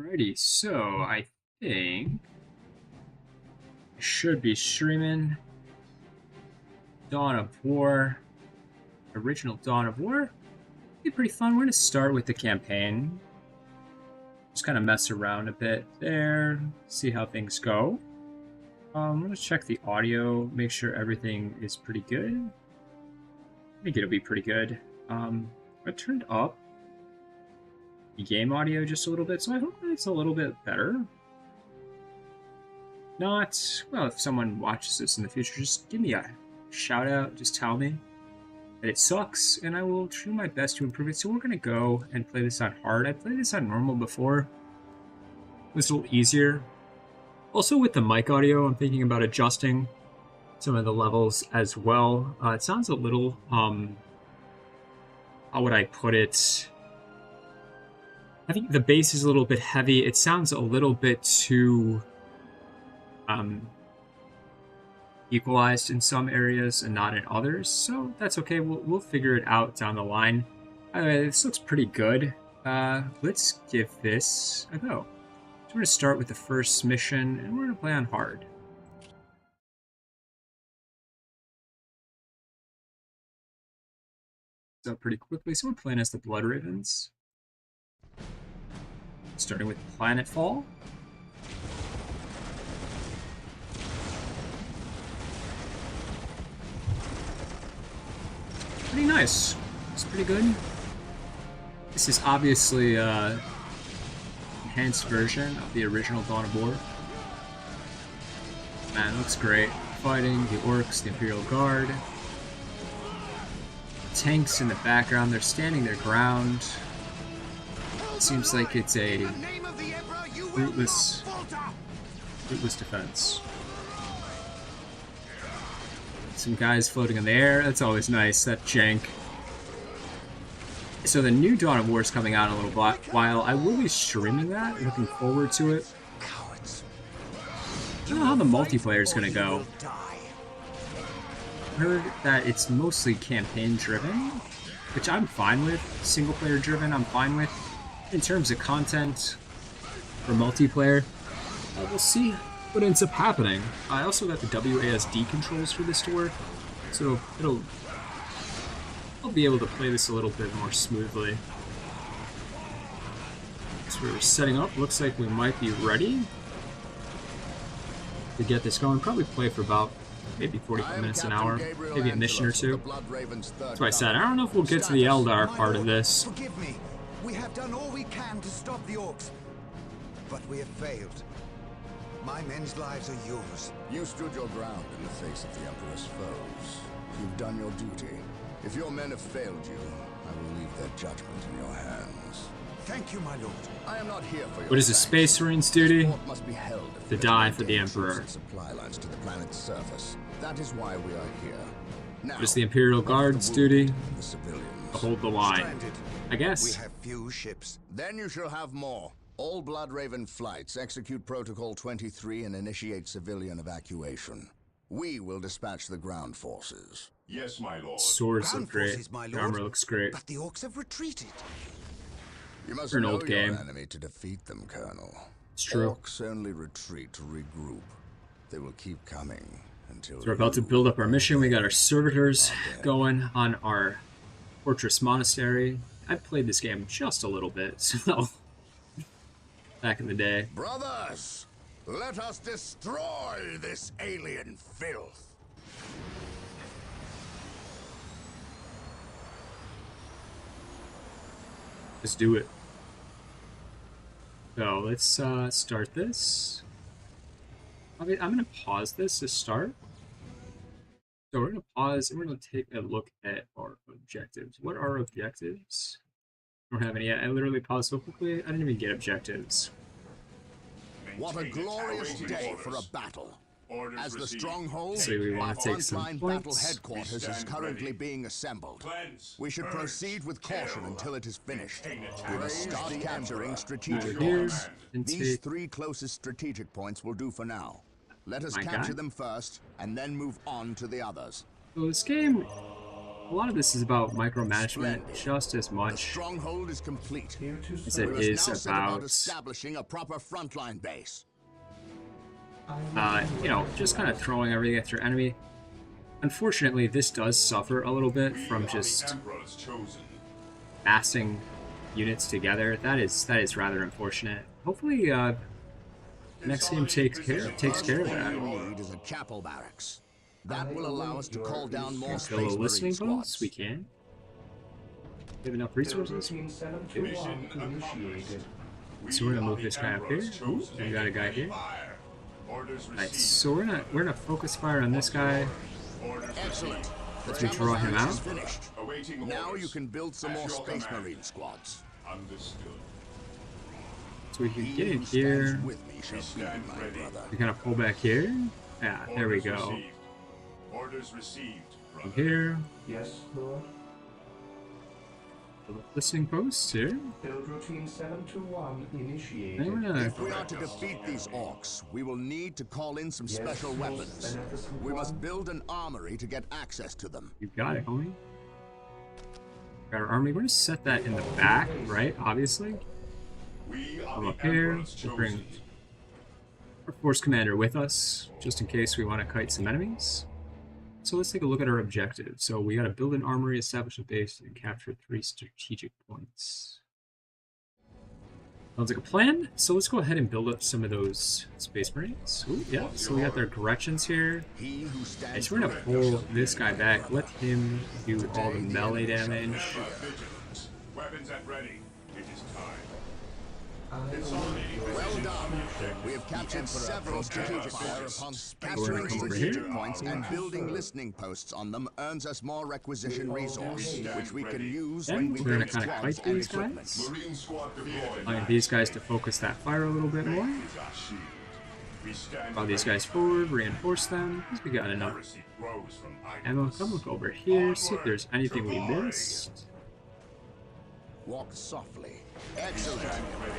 Alrighty, so I think I should be streaming Dawn of War, original Dawn of War. Be pretty fun. We're gonna start with the campaign. Just kind of mess around a bit there, see how things go. I'm gonna check the audio, make sure everything is pretty good. I think it'll be pretty good. I turned up the game audio just a little bit, so I hope that it's a little bit better. Not, well, if someone watches this in the future, just give me a shout out, just tell me that it sucks, and I will try my best to improve it. So we're going to go and play this on hard. I played this on normal before. It was a little easier. Also with the mic audio, I'm thinking about adjusting some of the levels as well. It sounds a little, how would I put it? I think the bass is a little bit heavy. It sounds a little bit too equalized in some areas and not in others, so that's okay. We'll figure it out down the line. This looks pretty good. Let's give this a go. So we're going to start with the first mission, and we're going to play on hard. So pretty quickly, so we're playing as the Blood Ravens. Starting with Planetfall. Pretty nice. It's pretty good. This is obviously an enhanced version of the original Dawn of War. Man, it looks great. Fighting the Orks, the Imperial Guard. Tanks in the background, they're standing their ground. It seems like it's a fruitless defense. Some guys floating in the air, that's always nice, that jank. So the new Dawn of War is coming out in a little while. I will be streaming that, looking forward to it. I don't know how the multiplayer is going to go. I heard that it's mostly campaign driven, which I'm fine with. Single player driven, I'm fine with. In terms of content for multiplayer, we'll see what ends up happening. I also got the WASD controls for this to work, so I'll be able to play this a little bit more smoothly. So we're setting up. Looks like we might be ready to get this going. Probably play for about maybe 45 minutes, an hour, maybe a mission or two. That's why I said I don't know if we'll get to the Eldar part of this. Forgive me. We have done all we can to stop the Orks, but we have failed. My men's lives are yours. You stood your ground in the face of the Emperor's foes. You've done your duty. If your men have failed you, I will leave their judgment in your hands. Thank you, my lord. I am not here for your What is a Space Marine's duty? Must be held To die for the Emperor. Supply lines to the planet's surface. That is why we are here. Now, What is the Imperial Guard's duty? the civilians. To hold the line. Stranded. I guess. We have few ships. Then you shall have more. All Blood Raven flights execute Protocol 23 and initiate civilian evacuation. We will dispatch the ground forces. Yes, my lord. Swords Ground look great. forces, my The lord. armor looks great. But the Orks have retreated. You must For an know old your game. enemy to defeat them, Colonel. It's true. Orks only retreat to regroup. They will keep coming until So we're about to build up our mission. We got our servitors going on our Fortress Monastery. I've played this game just a little bit, so back in the day. Brothers, let us destroy this alien filth. Let's do it. So let's start this. I'm gonna pause this to start. So we're gonna pause and we're gonna take a look at our objectives. What are objectives? I don't have any yet. I literally paused so quickly, I didn't even get objectives. What a glorious day for a battle. Orders As the received. stronghold, So we want to our take some frontline battle points. headquarters is stand currently ready. being assembled. Cleanse, We should purge, proceed with caution kill. until it is finished. Maintain We attack. must Praise start the capturing Emperor. strategic Over here points. and These take 3 closest strategic points will do for now. Let us My capture guy. them first, and then move on to the others. So this game A lot of this is about micromanagement Splendid. just as The much stronghold is complete. as it We must is now set about about, establishing a proper frontline base. you know, just kind of throwing everything at your enemy. Unfortunately, this does suffer a little bit from just massing units together. That is rather unfortunate. Hopefully, next game takes care of that. We need is a chapel barracks. That will allow us to call down more Build a Space Marine listening post. squads. We can. We have enough resources. So we're gonna move this guy up here. Ooh, we got a guy here. Nice. So we're gonna focus fire on this guy. Excellent. The To chapel draw him barracks is out. finished. Now you can build some more Space Marine squads. So we can get in He who here. stands with me shall be my brother. We kind of pull back here. Yeah, there we go. Orders received. From here. Yes, Lord. Listening posts here. Build routine 721 initiated. And we're gonna If we are to defeat these orcs, we will need to call in some special Yes, weapons. Beneficent We must One. build an armory to get access to them. You got it, homie. Got our army. We're gonna set that in the back, right? Obviously. We are Come the up here. Emperor's We'll bring chosen. our force commander with us, just in case we want to kite some enemies. So let's take a look at our objective. So we got to build an armory, establish a base, and capture 3 strategic points. Sounds like a plan. So let's go ahead and build up some of those Space Marines. Ooh, yeah, so we got their Gretchens here. He who And stands so we're gonna pull this guy back, let him do all the melee damage. Vigilance. Weapons at ready. It is time. well done. We have captured several strategic points. Capturing come over strategic here. points and building listening posts on them earns us more requisition resource, which we can use Then when we we're gonna build kind of squads fight and these equipment. guys. Marine squad deployed. Allowing these guys to focus that fire a little bit more. Is our shield. We stand Draw these ready. guys forward, reinforce them. Because we got enough Heresy grows from ammo. idleness. Come look over here, see if there's anything we missed. Walk softly. Excellent.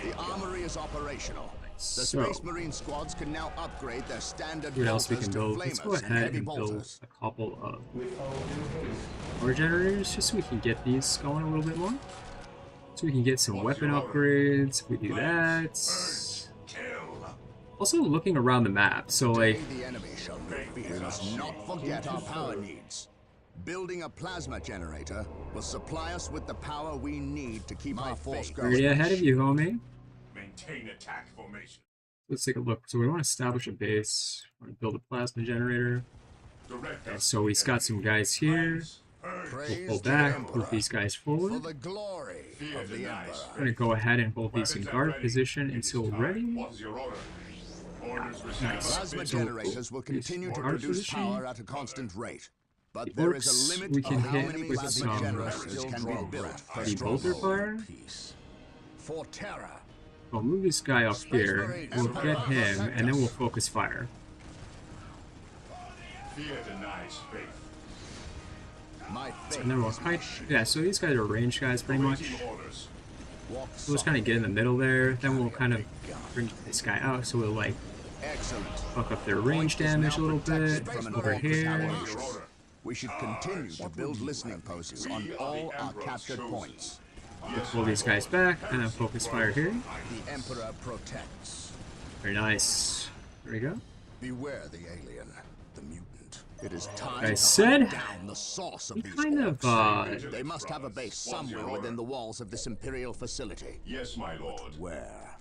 The armory is operational. The So, Space Marine squads can now upgrade their standard what else we bolters can to build? Let's go flamers and ahead heavy and build bolters. a couple of With all due haste. power generators, just so we can get these going a little bit more. So we can get some weapon upgrades. If we do that. Kill. Also looking around the map. So like, Today the enemy shall know fear. We must not forget our power needs. Building a plasma generator will supply us with the power we need to keep our force going. already ahead of you, homie. Maintain attack formation. Let's take a look. So we want to establish a base. We want to build a plasma generator. Direct And us so we've got some guys here. Praise Pull to the back, Emperor move these guys for forward. the glory of the Emperor. We're gonna go ahead and hold these in guard position until ready. What is your order? Orders received. Nice. Plasma So, generators will continue to guard produce position. power at a constant rate. But The there is Orks a limit we of can how hit many with plasma some generators can be built for the bolter stronghold. fire. For terror. We'll move this guy up here. We'll get him, and then we'll focus fire. Fear denies faith. My faith And then we'll is my kite. shield. Yeah, so these guys are ranged guys pretty much. Awaiting orders. Walk We'll just kind of get in the middle there. Then we'll kind of bring this guy out, so we'll like Excellent. fuck up their range damage a little bit. Over here. Your order. We should continue to build listening posts on all our captured points. Pull these guys back, and then focus fire here. The Emperor protects. Very nice. There we go. Beware the alien, the mutant. It is time I to said, hunt down the source of We these kind of, orcs. They must have a base somewhere within the walls of this Imperial facility. Yes, my lord. Where?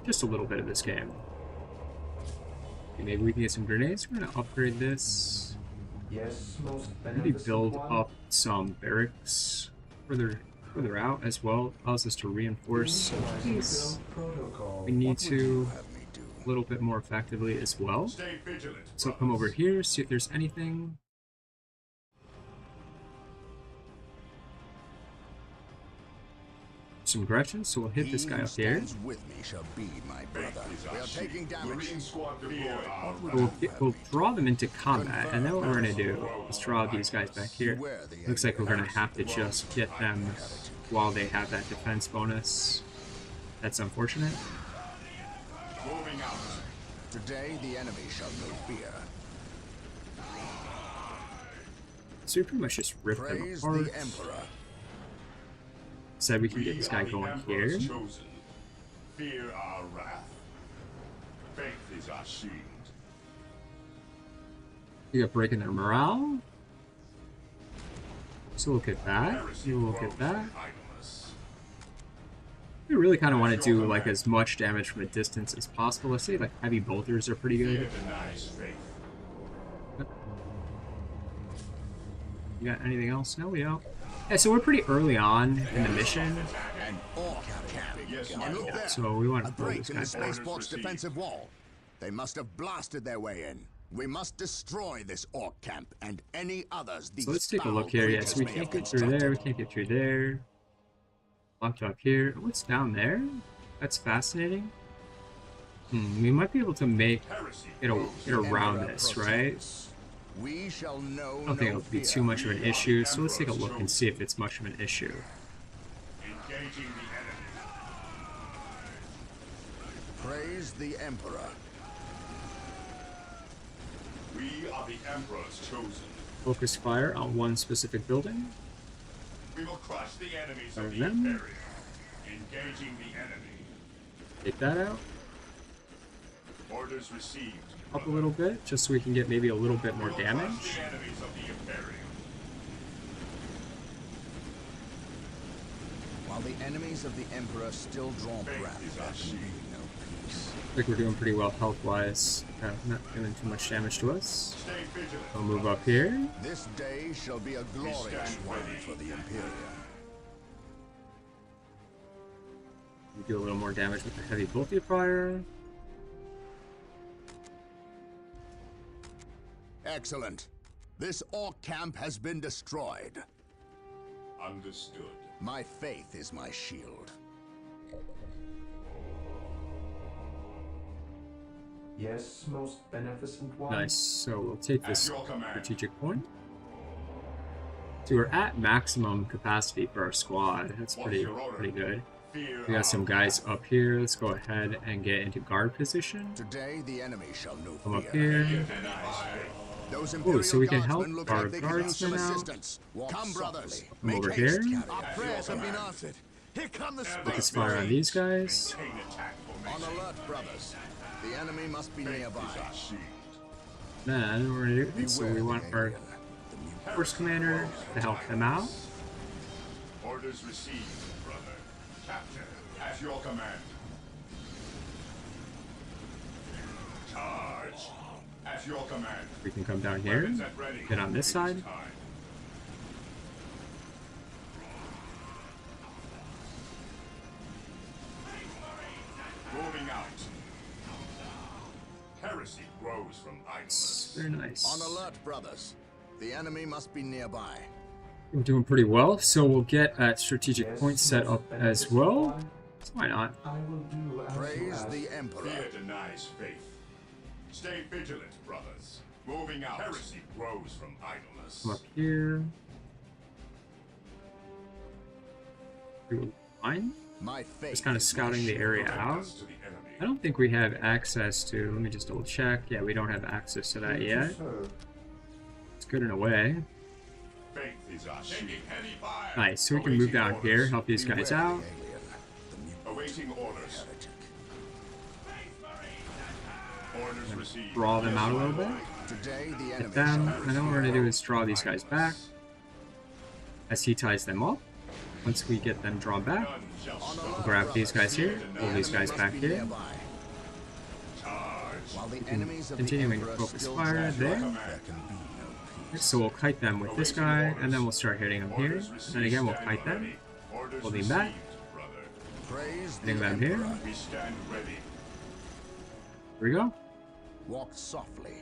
just a little bit of this game. Okay, maybe we can get some grenades. We're gonna upgrade this. Yes, most Maybe beneficent build one. up some barracks further out as well. Allows us to reinforce in case Build protocol. we need to Have me do. a little bit more effectively as well. Stay vigilant. So come over here, see if there's anything. Some Gretchens, so we'll hit this He guy who up here. stands with me shall be my brother. We are taking damage. Marine squad deployed. We'll draw them into combat, and then what we're gonna do is draw these guys back here. Beware the Looks like we're alien. gonna have to just get them while they have that defense bonus. That's unfortunate. Moving out. Today the enemy shall know fear. So we pretty much just rip them Praise apart. the Emperor. Said we can get this guy are the going Emperor's here. chosen. Fear our wrath. Faith is our shield. We got breaking their morale. So we'll get that. Heresy You will grows get that. from idleness. We really kind of want to do like as much damage from a distance as possible. Let's say like heavy bolters are pretty Fear good. denies faith. You got anything else? No, we don't. Yeah, so we're pretty early on in the mission, An Ork camp. Yes, And look there. so we want A to pull break this in guy the back. spaceport's defensive wall. They must have blasted their way in. We must destroy this Ork camp and any others these So let's take a foul look here. Yeah, creatures so we may can't have get through there. We constructed. can't get through there. Locked up here. What's down there? That's fascinating. We might be able to make Heresy it around Emperor this, right? protects. We shall know I don't think no it'll be fear. too much of an issue, so let's take a look and see if it's much of an issue. Engaging the enemy. Praise the Emperor. We are the Emperor's chosen. Focus fire on one specific building. We will crush the enemies of And the then- Imperium. Engaging the enemy. Take that out. Orders received. Up a little bit, just so we can get maybe a little bit more We will damage. crush the enemies of the Imperium. While the enemies of the Emperor still draw Faith breath, is there our can shield. be no peace. I think we're doing pretty well health-wise. Not doing too much damage to us. Stay vigilant. I'll move up here. This day shall be a glorious stand one ready. for the Imperium. We do a little more damage with the heavy bolty fire. Excellent. This Ork camp has been destroyed. Understood. My faith is my shield. Yes, most beneficent one. Nice. So we'll take At this your command. strategic point. So we're at maximum capacity for our squad. That's What's pretty your order? good. Fear We got some our guys up here. Let's go ahead and get into guard position. Today the enemy shall know Come up fear. here. wrath. Denies faith. Those Imperial so we can help guardsmen look our like they could use guardsmen some out. assistance. Come, brothers. Come Make over haste. here. Our prayers have been answered. Here come the Focus space fire on these guys. Maintain attack On formation. alert, brothers. The enemy must be Faith nearby. is our shield. Then we're gonna do this. So Beware we the want our alien, the mutant. force commander to help them out. Orders received, brother. Captain, at your command. Charge. At your command. We can come down here. Weapons at ready. Get on this It is side. time. Moving out. Heresy grows from idleness. Very nice. On alert, brothers. The enemy must be nearby. We're doing pretty well. So we'll get a strategic Yes, point set most up as beneficent well. one. So why not? I will do as you Praise ask. the Emperor. Fear denies faith. Stay vigilant, brothers. Moving out. Heresy grows from idleness. Come up here. Fine. My faith Just kind of is my scouting the shield. area Prevent out. us to the enemy. I don't think we have access to. Let me just double check. Yeah, we don't have access to that Here to yet. serve. It's good in a way. Faith is our shield. Heavy fire. Nice. So we can move down here, help these Beware guys the out. alien, the mutant Awaiting orders. heretic. Orders received. Draw them out a little bit. Today the enemy Hit them. shall And then what we're going to do is draw these guys back as he ties them up. Once we get them drawn back, None shall On stop. alert, grab these brothers. guys here, The pull these enemy guys must back be here. nearby. Charge. While the enemies of Continuing the to Emperor focus still fire draw there. breath, there can be no peace. So we'll kite them with this guy, and then we'll start hitting them here. Orders And received. then again, we'll Stand kite them. ready. Orders Pull them received, back. brother. Praise the Hitting them here. Emperor. We stand ready. Here we go. Walk softly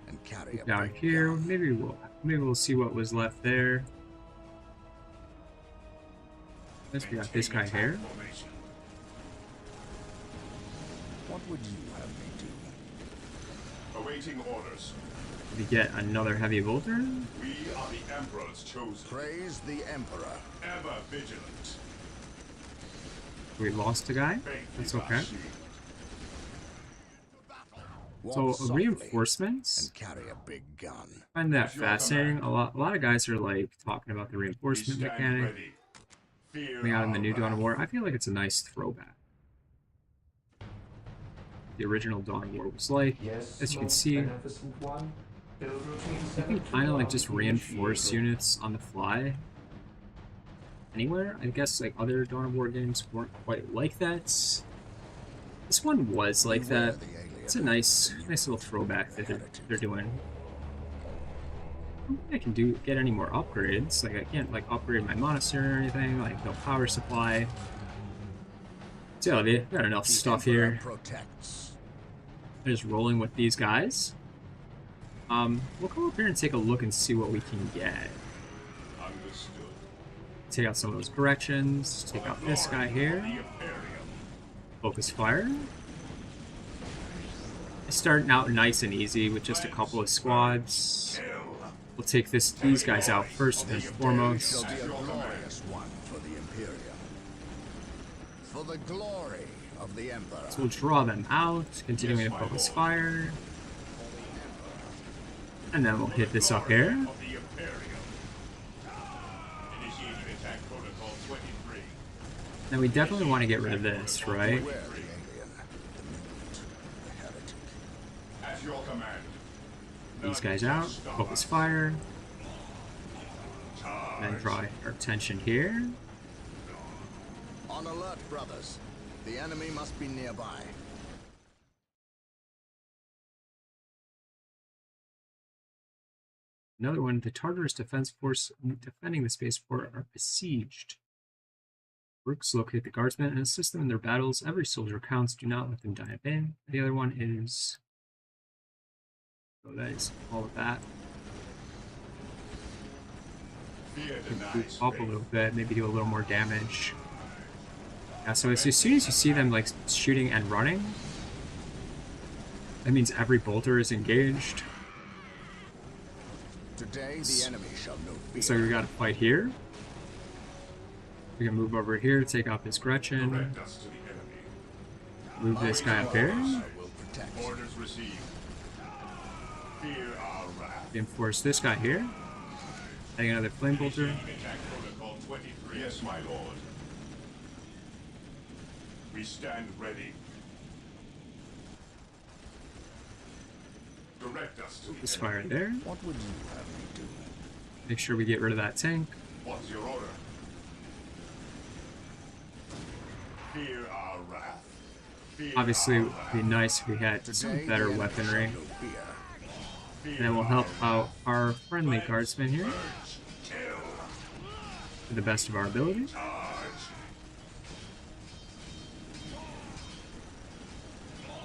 and carry a Down break here. gun. Maybe we'll see what was left there. Guess we got this guy Maintain here. attack formation. What would you have me do? Awaiting orders. We get another heavy bolter. We are the Emperor's chosen. Praise the Emperor. Ever vigilant. We lost a guy. Faith That's is our okay. shield. Walk So softly reinforcements, and carry a big gun. I find that What's your fascinating. command? A lot of guys are like talking about the We reinforcement stand mechanic ready. Fear coming out in the our new Dawn of wrath. War. I feel like it's a nice throwback. The original Dawn of War was like, Yes, as you can most see, beneficent one. Build routine you can 7 kind of like to just 1 reinforce initiated. units on the fly anywhere. I guess like other Dawn of War games weren't quite like that. This one was like Beware that. the alien, It's a nice the little mutant, throwback the that heretic. they're doing. I don't think I can get any more upgrades. Like I can't like upgrade my monastery or anything. Like no power supply. So they got enough The stuff Emperor here. protects. I'm just rolling with these guys. We'll come up here and take a look and see what we can get. Understood. Take out some of those corrections. Take out this guy here. The Imperium. Focus fire. Starting out nice and easy with just a couple of squads. We'll take these guys out first and foremost. Shall be a glorious one for the Imperium. For the glory of the Emperor. So we'll draw them out, continuing to Yes, my focus lord. fire. And then we'll hit this up here. Of the Imperium. Initiating attack protocol 23. Then we definitely want to get rid of this, right? Beware the alien, the mutant, the heretic. At your command. These guys out, focus fire. And then draw our attention here. On alert, brothers. The enemy must be nearby. Another one, the Tartarus Defense Force defending the spaceport are besieged. Orks locate the guardsmen and assist them in their battles. Every soldier counts. Do not let them die in vain. The other one is... So that is all of that. Fear Move denies up a faith. little bit, maybe do a little more damage. Yeah, so as soon as you see them like shooting and running, that means every bolter is engaged. Today the enemy shall know fear. So we got to fight here. We can move over here, take out this Gretchen, Direct us to the enemy. move this guy up here, I will protect. Orders received. Fear our wrath. reinforce this guy here, adding another flame bolter. Initiating attack protocol 23. Yes, my lord. We stand ready. Direct us to This the fire enemy. there. What would you have me do? Make sure we get rid of that tank. What's your order? Fear our wrath. Fear Obviously, it our would wrath. be nice if we had Today some the better enemy weaponry. shall know fear. Fear And that will help our out our friendly guardsmen here wrath. Kill. to the best of our ability. Charge.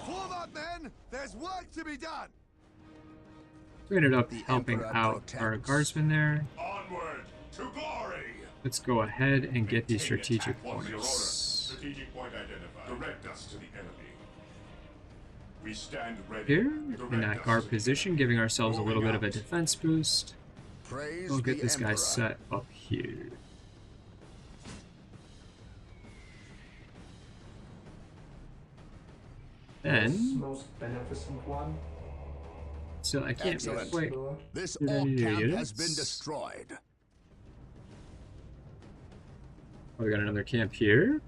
Form up, men! There's work to be done! We ended up The helping Emperor out our protects. guardsmen there. Onward to glory. Let's go ahead and get these Maintain strategic attack. What's your order? points. Strategic point identified. Direct us to the enemy. We stand ready. Here, in Direct that us guard to the position, giving ourselves a little bit of a Moving out. defense boost. Praise We'll get the this guy Emperor. set up here. Yes, Then, most beneficent one. so I can't Excellent. wait. Lord. This Did any orc camp units? has been destroyed. Oh, we got another camp here.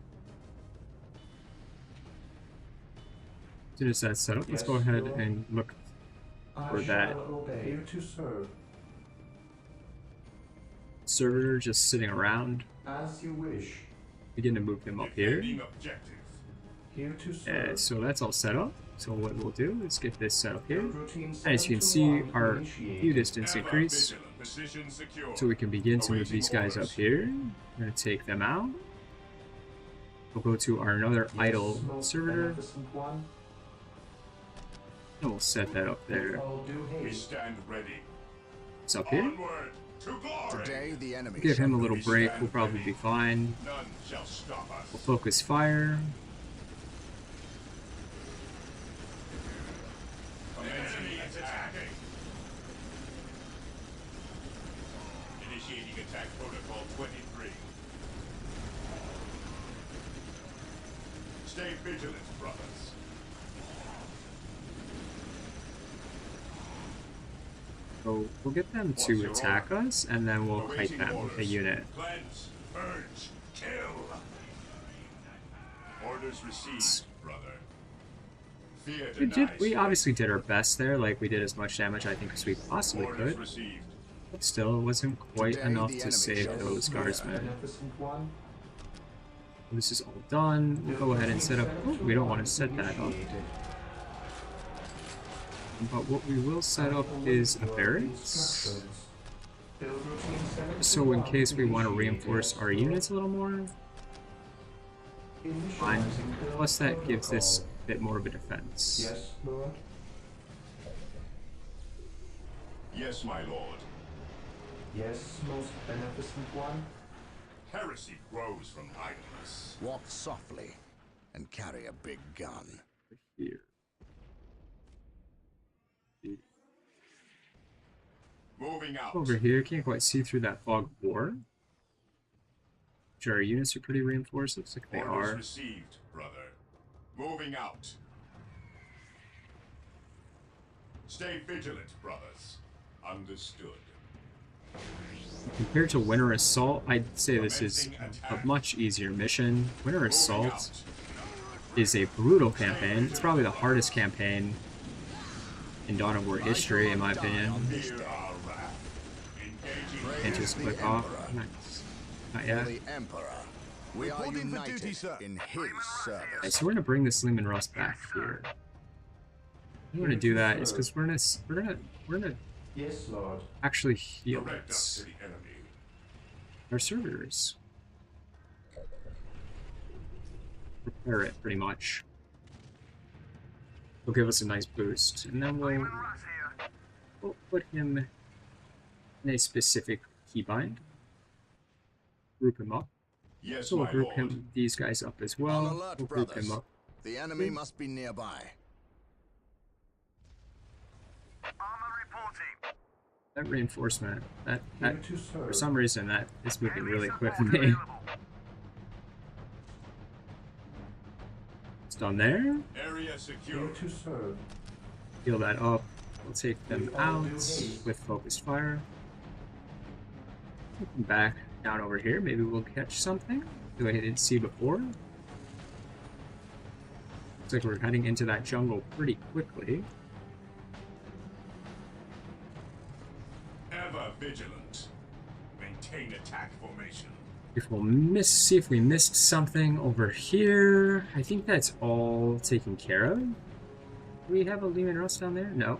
As soon as that's set up, let's Yes, go ahead Lord. and look. I For that. shall obey. Here to serve. Servitor just sitting around. As you wish. Begin to move them up here. defending objective. Here to serve. So that's all set up. So what we'll do is get this set up here. Build routine And as you can 7 to see, 1 our initiated. view distance Ever increase. vigilant. Position secure. So we can begin to move Awaiting these guys up orders. here. We're going to take them out. We'll go to our another Yes, idle most servitor. beneficent one. And we'll set that up there. All due We haste. stand ready. It's up here. Onward to glory. Today the enemy Give him a shall little know break. fear. We'll probably be fine. None shall stop us. We'll focus fire. Enemy is attacking. Initiating attack protocol 23. Stay vigilant, brothers. So we'll get them to attack us, and then we'll kite Awaiting them with a orders. unit. Cleanse, purge, kill. Orders received, brother. Fear denies. We obviously did our best there, like we did as much damage I think as we possibly Orders could, received. but still it wasn't quite Today, enough the to enemy save shall those fear. guardsmen. Beneficent one. This is all done. We'll go ahead and set up. Oh, we don't want to set that up. Initiated. But what we will set up is a barracks. Instructions. Build routine So in 71 case we want to initiated. reinforce our units a little more, fine. Initializing build Plus that gives this protocol. a bit more of a defense. Yes, Lord. Yes, my lord. Yes, most beneficent one. Heresy grows from idleness. Walk softly and carry a big gun. Here. Moving out. Over here, can't quite see through that fog of war. Sure, our units are pretty reinforced. Looks like they Orders are. received, brother. Moving out. Stay vigilant, brothers. Understood. Compared to Winter Assault, I'd say this is a much easier mission. Winter Moving Assault out. is a brutal campaign. It's probably the hardest campaign in Dawn of War history, in my opinion. This Hear day. our wrath. Engaging. Can't Praise just the click off. Emperor. Nice. Not For yet. the Emperor. We are Reporting for united duty, sir. in his service. Okay, so we're gonna bring this Lehman Rust back here. I'm gonna do that is because we're gonna Yes, Lord. actually heal Direct us to it. the enemy. Our servers. Repair it pretty much. Will give us a nice boost, and then we'll put him in a specific keybind. Group him up. Yes, So we'll my group lord. him these guys up as On well. alert, We'll group brothers. him up. The enemy must be nearby. That reinforcement, that Here to serve. for some reason that is moving really quick for me. It's done there. Area Here secure. to serve. Heal that up. We'll take them out with focused fire. Put them back down over here. Maybe we'll catch something that I didn't see before. Looks like we're heading into that jungle pretty quickly. Ever vigilant. Maintain attack formation. If we'll see if we missed something over here. I think that's all taken care of. Do we have a Lehman Rust down there? No.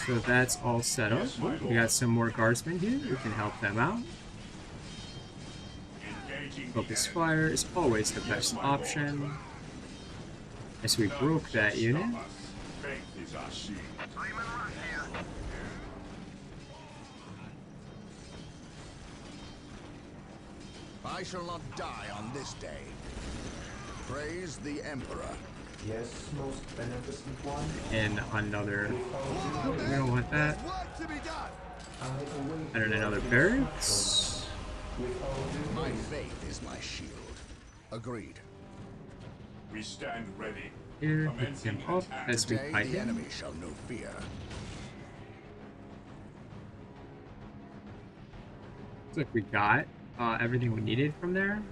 So that's all set up. We got some more guardsmen here. We can help them out. Engaging the Focus enemy. fire is always the best option. As we broke that unit. Stop us. Faith is our shield. I shall not die on this day. Praise the Emperor. Yes, most beneficent one. And another. With all due We don't want that. Work to be done. I await And then your another instructions. barracks. With all due My haste. faith is my shield. Agreed. We stand ready. Here, pick him up as we Today fight the him. enemy shall know fear. Looks like we got everything we needed from there.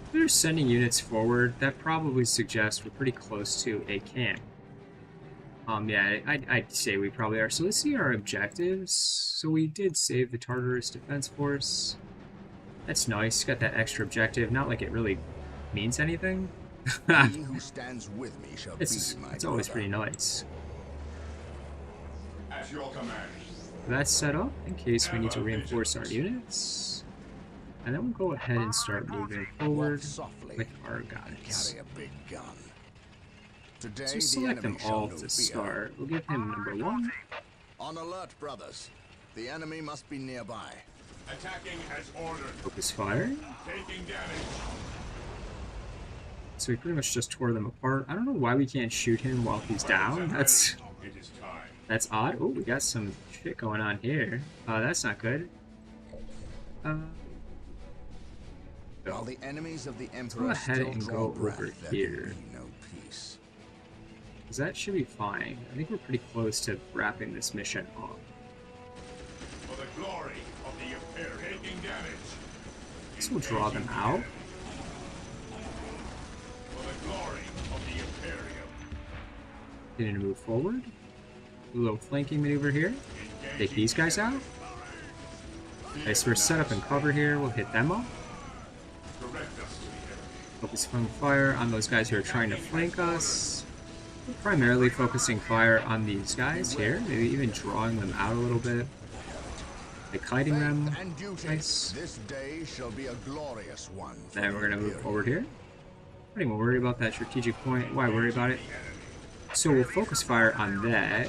If they're sending units forward, that probably suggests we're pretty close to a camp. Yeah, I'd say we probably are. So let's see our objectives. So we did save the Tartarus Defense Force. That's nice. Got that extra objective. Not like it really means anything. He who stands with me shall It's be my always brother. pretty nice. At your command. That's set up in case we need to reinforce our units. And then we'll go ahead and start moving forward Walk softly with our and guys. carry a big gun. Today So the select enemy them shall all know to fear. start. We'll give him number 1. On alert, brothers. The enemy must be nearby. Attacking as ordered. Focus fire. Taking damage. So we pretty much just tore them apart. I don't know why we can't shoot him while he's down. That's It is time. odd. Oh, we got some shit going on here. That's not good. While the enemies of the go Emperor ahead still and draw go breath, over there here. can be no peace. Because that should be fine. I think we're pretty close to wrapping this mission up. For the glory of the Imperium. Taking damage. This will draw them out. For the glory of the Imperium. Getting to move forward. A little flanking maneuver here. Take these guys out. Okay, so we're set up and cover here. We'll hit them up. Direct us to the enemy. Focus fire on those guys who are trying to flank us. We're primarily focusing fire on these guys here. Maybe even drawing them out a little bit. Like kiting them. And duty. Nice. This day shall be a glorious one. for Then the we're going to move Imperium. forward here. Not even worry about that strategic point. Why worry about it? So we'll focus fire on that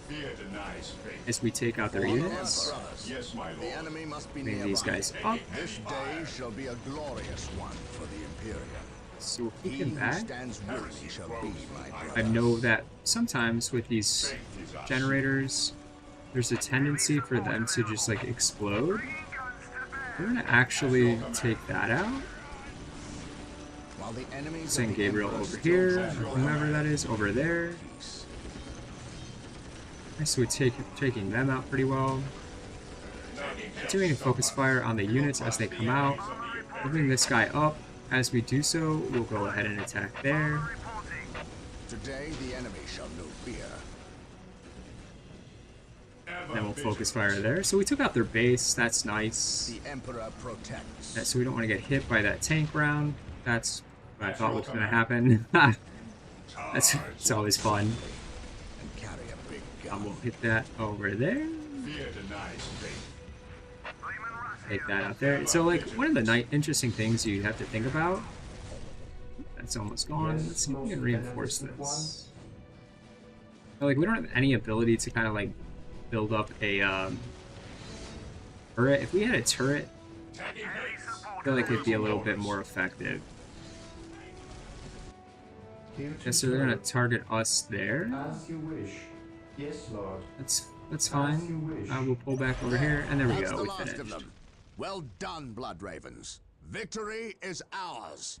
Fear denies faith. as we take out their For the units. brothers, Yes, my the lord. enemy must be Bring nearby. these guys up. This day shall be a glorious one for the Imperium. So we'll keep He him who back. stands with me shall be my brother. I know that sometimes with these generators, there's a tendency for them to just like explode. We're gonna actually take that out. While the enemies of Send the Gabriel Emperor over still here, stand your whomever that is, over there. peace. Nice, so we're taking them out pretty well. Continuing to focus fire on the units as they come out. Moving this guy up. As we do so, we'll go ahead and attack there. Today the enemy shall know fear. Then we'll focus fire there. So we took out their base. That's nice. The Emperor protects. So we don't want to get hit by that tank round. That's what I thought was going to happen. It's always fun. And carry a big We'll gun. hit that over there. Fear denies faith. Take that out there. So, like, one of the interesting things you have to think about. That's almost gone. Let's see if we can reinforce this. Like, we don't have any ability to kind of like build up a turret. If we had a turret, I feel like it'd be a little bit more effective. Here Yeah, so they're gonna target us there. As you wish. Yes, Lord. That's fine. We'll pull back over here, and there we That's go. the We last of finished. them. Well done, Blood Ravens. Victory is ours.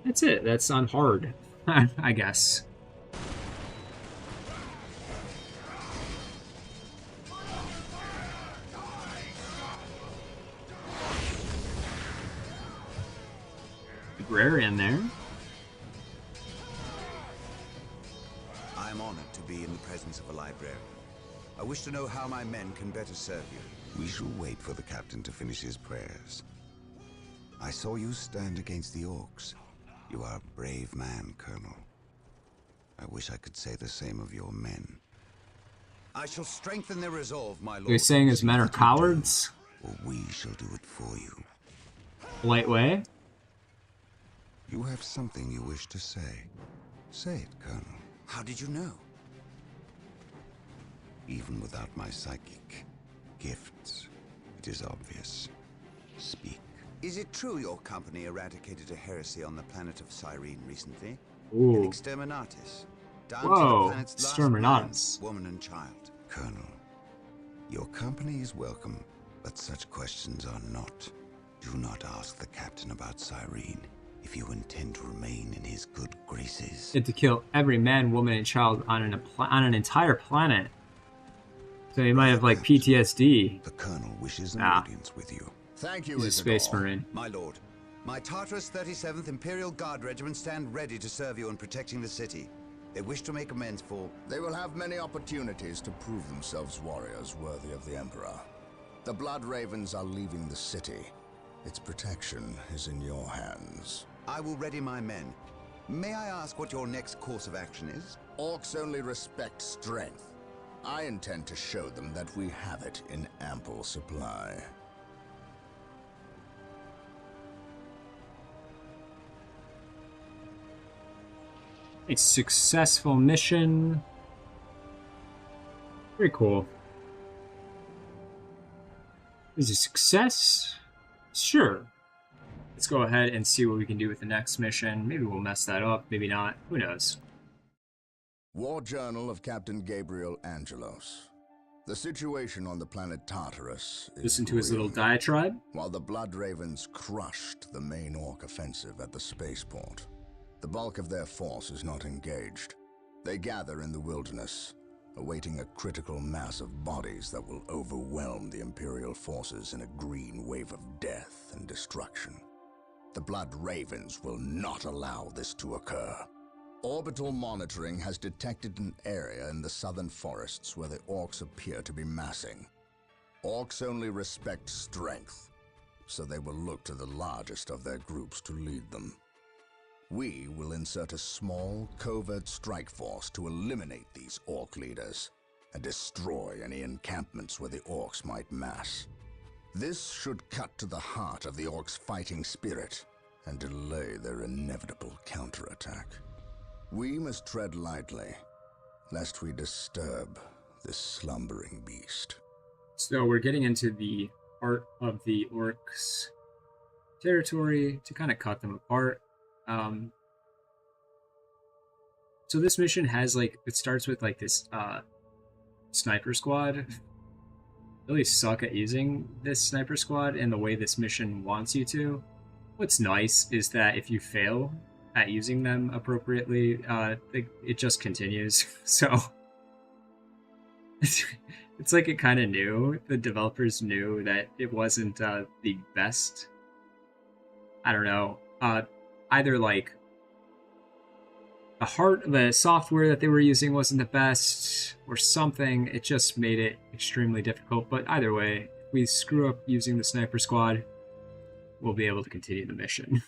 That's it. That's on hard, I guess. Agrarian there. I am honored to be in the presence of a librarian. I wish to know how my men can better serve you. We shall wait for the captain to finish his prayers. I saw you stand against the Orks. You are a brave man, Colonel. I wish I could say the same of your men. I shall strengthen their resolve, my lord. You're saying his men are cowards? Or we shall do it for you. Polite way? You have something you wish to say. Say it, Colonel. How did you know? Even without my psychic gifts, it is obvious. Speak. Is it true your company eradicated a heresy on the planet of Cyrene recently? An Ooh. exterminatus. Down to Whoa, the planet's last exterminatus. man, woman and child. Colonel, your company is welcome, but such questions are not. Do not ask the captain about Cyrene if you intend to remain in his good graces. Get to kill every man, woman, and child on an entire planet. So he might have like PTSD. The Colonel wishes an Ah. audience with you. Thank you, He's a Isidore. space marine. My lord, my Tartarus 37th Imperial Guard Regiment stand ready to serve you in protecting the city. They wish to make amends for... They will have many opportunities to prove themselves warriors worthy of the Emperor. The Blood Ravens are leaving the city. Its protection is in your hands. I will ready my men. May I ask what your next course of action is? Orcs only respect strength. I intend to show them that we have it in ample supply. A successful mission. Very cool. Is it a success? Sure. Let's go ahead and see what we can do with the next mission. Maybe we'll mess that up, maybe not. Who knows? War Journal of Captain Gabriel Angelos. The situation on the planet Tartarus is Listen to his little grim. diatribe. While the Blood Ravens crushed the main Orc offensive at the spaceport, The bulk of their force is not engaged. They gather in the wilderness, awaiting a critical mass of bodies that will overwhelm the Imperial forces in a green wave of death and destruction. The Blood Ravens will not allow this to occur. Orbital monitoring has detected an area in the southern forests where the Orks appear to be massing. Orks only respect strength, so they will look to the largest of their groups to lead them. We will insert a small, covert strike force to eliminate these Ork leaders and destroy any encampments where the Orks might mass. This should cut to the heart of the Orks' fighting spirit and delay their inevitable counterattack. We must tread lightly, lest we disturb this slumbering beast. So we're getting into the heart of the Orks' territory to kind of cut them apart. So this mission has like, it starts with like this sniper squad. Really suck at using this sniper squad in the way this mission wants you to. What's nice is that if you fail at using them appropriately, it just continues. So it's like it kind of knew, the developers knew that it wasn't the best. I don't know, either like the software that they were using wasn't the best or something. It just made it extremely difficult. But either way, if we screw up using the sniper squad, we'll be able to continue the mission.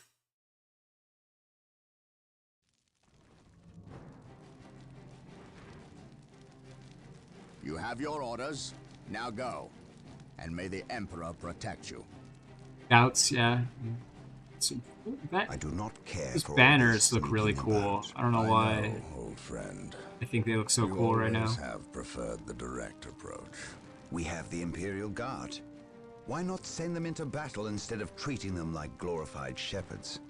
You have your orders. Now go. And may the Emperor protect you. Scouts, yeah. I do not care These for banners look really cool. About. I don't know why. I know, old friend. I think they look so You cool right now. always have preferred the direct approach. We have the Imperial Guard. Why not send them into battle instead of treating them like glorified shepherds?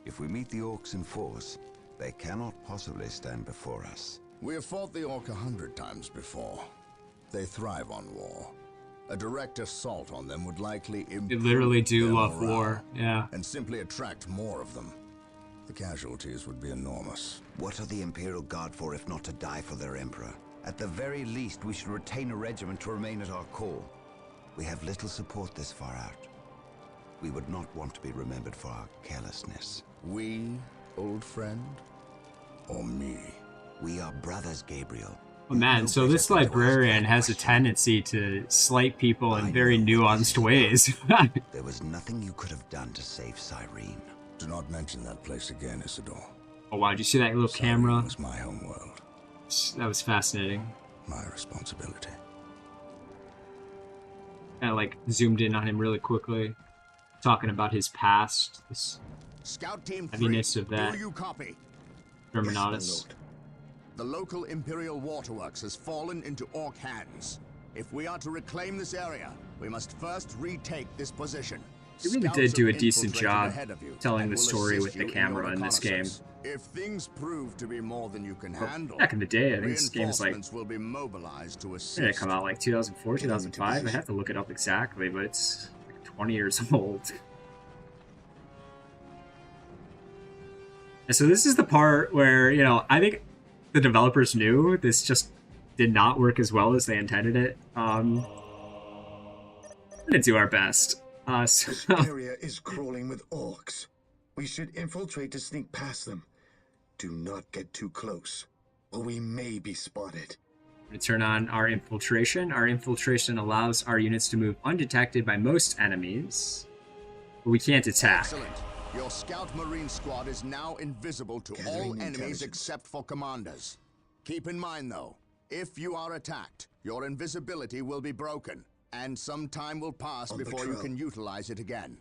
If we meet the Orks in force, they cannot possibly stand before us. We have fought the Ork 100 times before. They thrive on war. A direct assault on them would likely improve They literally do their love morale war, yeah. and simply attract more of them. The casualties would be enormous. What are the Imperial Guard for if not to die for their Emperor? At the very least, we should retain a regiment to remain at our core. We have little support this far out. We would not want to be remembered for our carelessness. We, old friend? Or me? We are brothers, Gabriel. Oh man, so this librarian has a tendency to slight people in very nuanced ways. There was nothing you could have done to save Cyrene. Do not mention that place again, Isidore. Oh wow, did you see that little camera? Cyrene was my homeworld. That was fascinating. My responsibility. Kind of like zoomed in on him really quickly, talking about his past, this Scout Team 3, heaviness of that do you copy? Terminatus. The local Imperial Waterworks has fallen into Ork hands. If we are to reclaim this area, we must first retake this position. They really did do a decent job telling the story with the camera in this game. If things prove to be more than you can handle, Back in the day, I think this game was like, will be mobilized to assist. did it come out like 2004, 2005? I have to look it up exactly, but it's like 20 years old. And so this is the part where, you know, I think the developers knew this just did not work as well as they intended it. We're gonna do our best. This area is crawling with Orks. We should infiltrate to sneak past them. Do not get too close, or we may be spotted. We turn on our infiltration. Our infiltration allows our units to move undetected by most enemies, but we can't attack. Excellent. Your Scout Marine squad is now invisible to all enemies except for commanders. Keep in mind, though, if you are attacked, your invisibility will be broken, and some time will pass before you can utilize it again.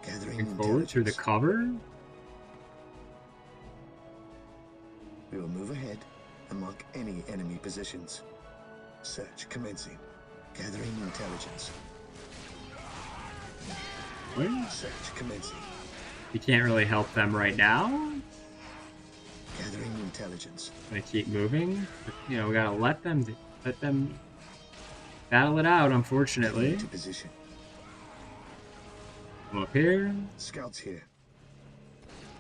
Gathering Forward through the cover. We will move ahead and mark any enemy positions. Search commencing. Gathering intelligence. What? Search commencing. We can't really help them right now. Gathering intelligence. Gonna keep moving. You know, we gotta let them battle it out. Unfortunately, To position. come up here. Scouts here.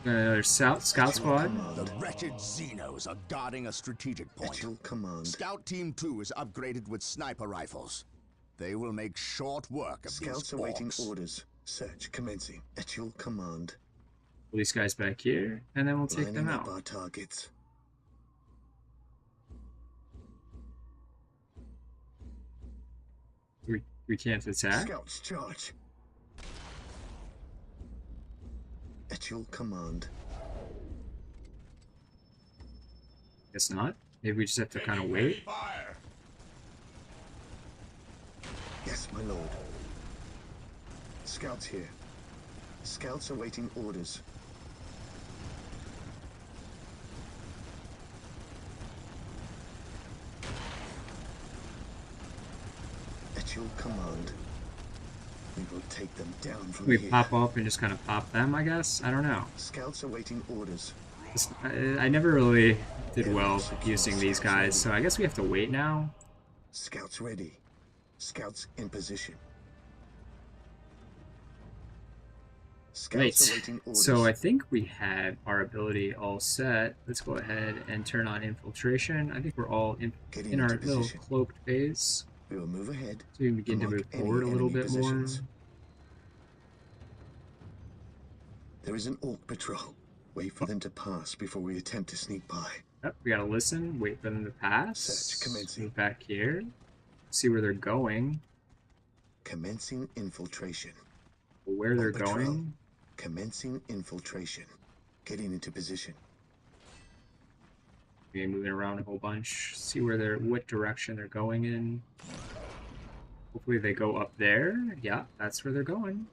Another scout squad. The wretched Xenos are guarding a strategic point. At your command. Scout Team 2 is upgraded with sniper rifles. They will make short work of Scouts these awaiting orcs. orders. Search commencing. At your command. Pull these guys back here, and then we'll take them Lining up out. our targets. We can't attack. Scouts charge. At your command. Guess not. Maybe we just have to kind of Taking wait. heavy fire. Yes, my lord. Scouts here. Scouts awaiting orders. At your command. We will take them down from We here. pop up and just kind of pop them, I guess. I don't know. Scouts awaiting orders. I never really did well using these guys, so I guess we have to wait now. Scouts ready. Scouts in position. Scouts Right. awaiting orders. So I think we had our ability all set. Let's go ahead and turn on infiltration. I think we're all Getting in our into little position. cloaked phase. We will move ahead. So we can begin to Mark move any forward a little enemy bit more. positions. There is an Ork patrol. Wait for them to pass before we attempt to sneak by. Yep, we gotta listen, wait for them to pass. Search commencing. Move back here. See where they're going, Commencing infiltration. or where they're patrol. going. Commencing infiltration. Getting into position. We're moving around a whole bunch. See where they're, what direction they're going in. Hopefully they go up there. Yeah, that's where they're going.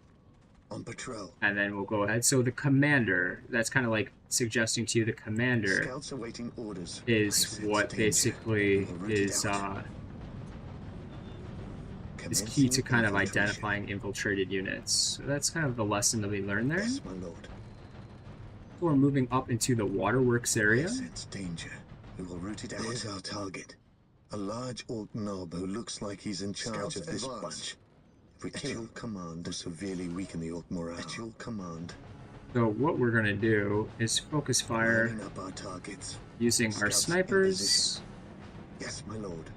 On patrol. And then we'll go ahead. So the commander, that's kind of like suggesting to you the commander Scouts awaiting orders. I is sense what danger. basically We will root it is out. is key Commencing to kind of infiltration. identifying infiltrated units. So that's kind of the lesson that we learned there. Yes, my lord. We're moving up into the waterworks I area. sense danger. We will root it out. There's our target. A large Ork knob who looks like he's in charge of this bunch. If we kill your command, will severely weaken the Ork morale. At your command. So what we're gonna do is focus fire Lining up our targets. using our Scouts in snipers. position. Yes, my lord.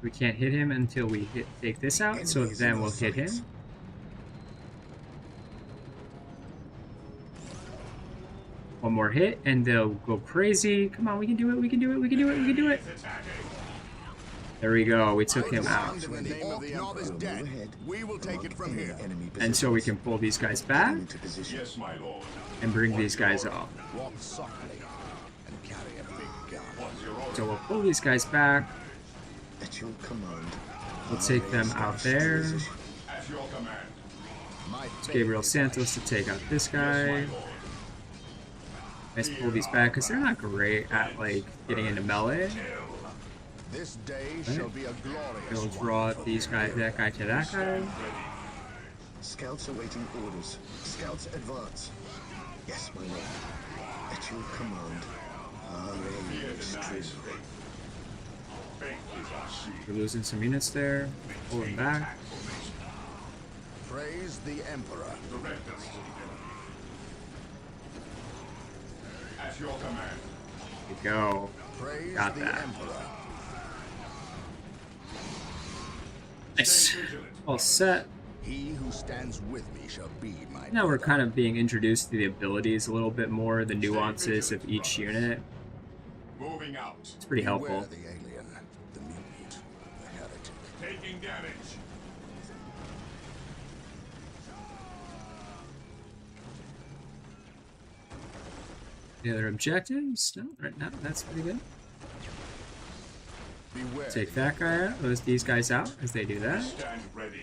We can't hit him until we take this out, so Enemies in then our we'll hit him. sights. One more hit, and they'll go crazy. Come on, we can do it, we can do it, we can do it, we can do it. There we go, we took him out. In the name of the Emperor is We'll dead. move ahead. We will take Mark it from any here. enemy And so we positions. can pull these guys back Getting into position. Yes, my lord. and bring these guys up. Walk softly and carry a big gun. What's your order? So we'll pull these guys back. At your command. We'll take them out there. At your command. My It's Gabriel Santos to take out this guy. Let's pull these back because they're not great at like getting into melee. This day shall be a glorious We'll one. draw these guys, that guy to that guy. Scouts awaiting orders. Scouts advance. Yes, my lord. At your command. Our aim is true. Faith is our shield. We're losing some units there. Pull them back. Praise the Emperor. Direct us. At your command. There we go. Praise Got the that. Emperor. Nice. Stay vigilant. All set. He who stands with me shall be my Now we're brother. kind of being introduced to the abilities a little bit more, the nuances of each unit. Moving out. It's pretty Beware helpful. the alien, the mutant, the heretic. Taking damage. Any other objectives? No, right now that's pretty good. Beware Take the that guy out, these guys out as they do that. Stand ready.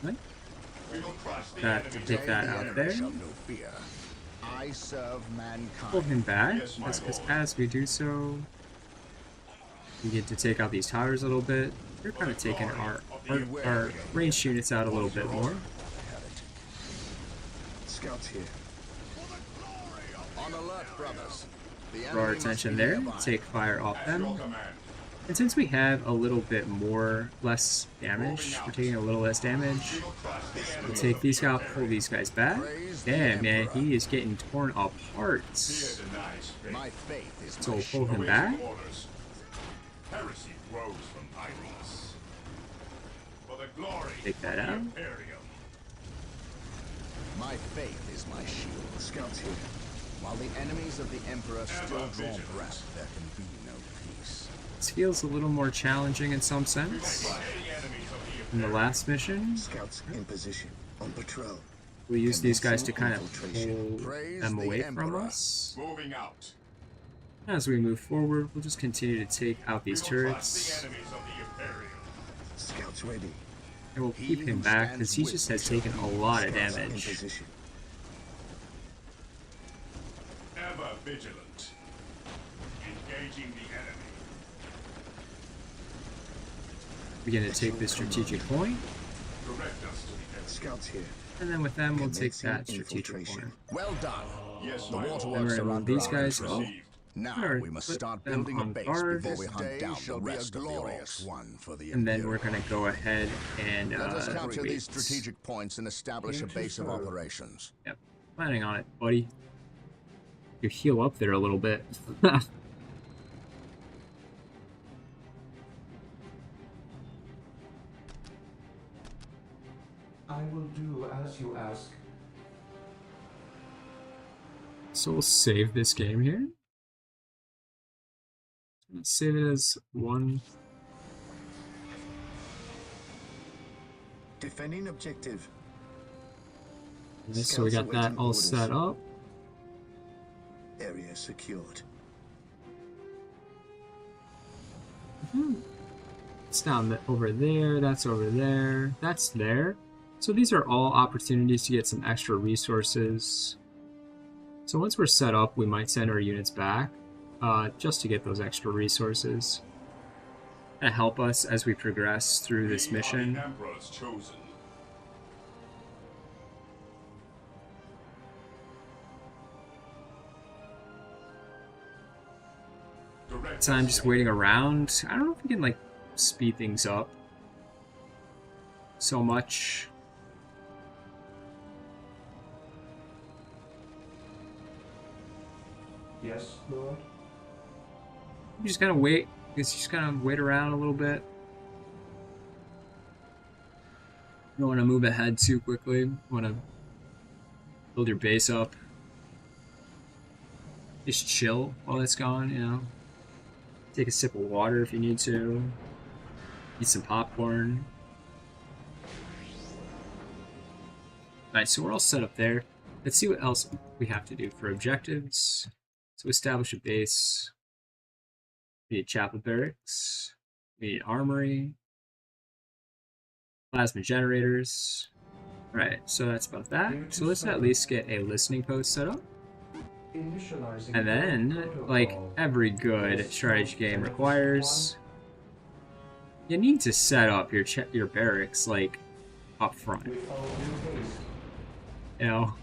Right. We will crush the That, enemy. take that the out enemy there. shall know fear. I serve mankind. Pull him back, Yes, my because lord. as we do so, we get to take out these towers a little bit. We're kind of taking our ranged units out a little bit more. Scouts here. On alert, brothers. The Draw our enemy must attention be there. nearby. Take fire off At your them. command. And since we have a little bit less damage, we're taking a little less damage. We'll take these guys, pull these guys back. Damn, man, he is getting torn apart. My faith is So my we'll pull shield. him back. Heresy grows from idleness. For the glory Take that of the out. Imperium. My faith is my shield. Scouts here. While the enemies of the Emperor still draw vigilant. breath, there can be no peace. This feels a little more challenging in some sense Any enemies of the than the last mission. Scouts in position. On patrol. We use these guys to kind of Infiltration. pull Praise them the away from Emperor. us. moving out. As we move forward, we'll just continue to take out these We will crush turrets. the enemies of the Imperium. Scouts ready. And we'll keep him back because he just has taken a lot of Scouts in damage. position. Ever vigilant. Engaging the enemy. Begin to take this strategic point, Direct us to the enemy. Scouts here. and then with them we'll take Commencing that strategic infiltration. point. Well done. Yes, The my lord. And we're waterworks gonna are move under these our guys control. up. Now Alright, we must put start them building a on base guard. before we This hunt day down shall the be a rest of the glorious Orks. One for the And then Imperial. we're gonna go ahead and Let us capture wait. these strategic points and establish a base of operations. Yep, planning on it, buddy. You heal up there a little bit. I will do as you ask. So we'll save this game here. Let's save it as one. Defending objective. So we got that all set up. Area secured. It's down over there, that's over there, that's there. So these are all opportunities to get some extra resources. So once we're set up, we might send our units back just to get those extra resources. To help us as we progress through this We are mission. the Emperor's chosen. Direct So I'm us just to the waiting around. I don't know if we can like speed things up so much. Yes, Lord. You just gotta wait. Guess you just gotta wait around a little bit. You don't want to move ahead too quickly. You want to build your base up. Just chill while it's gone, you know. Take a sip of water if you need to. Eat some popcorn. Alright, so we're all set up there. Let's see what else we have to do for objectives. So establish a base. We need chapel barracks. We need armory. Plasma generators. Alright, so that's about that. So let's at least get a listening post set up. Initializing And then, protocol. like every good strategy game requires, you need to set up your barracks like up front. With all due haste. You know.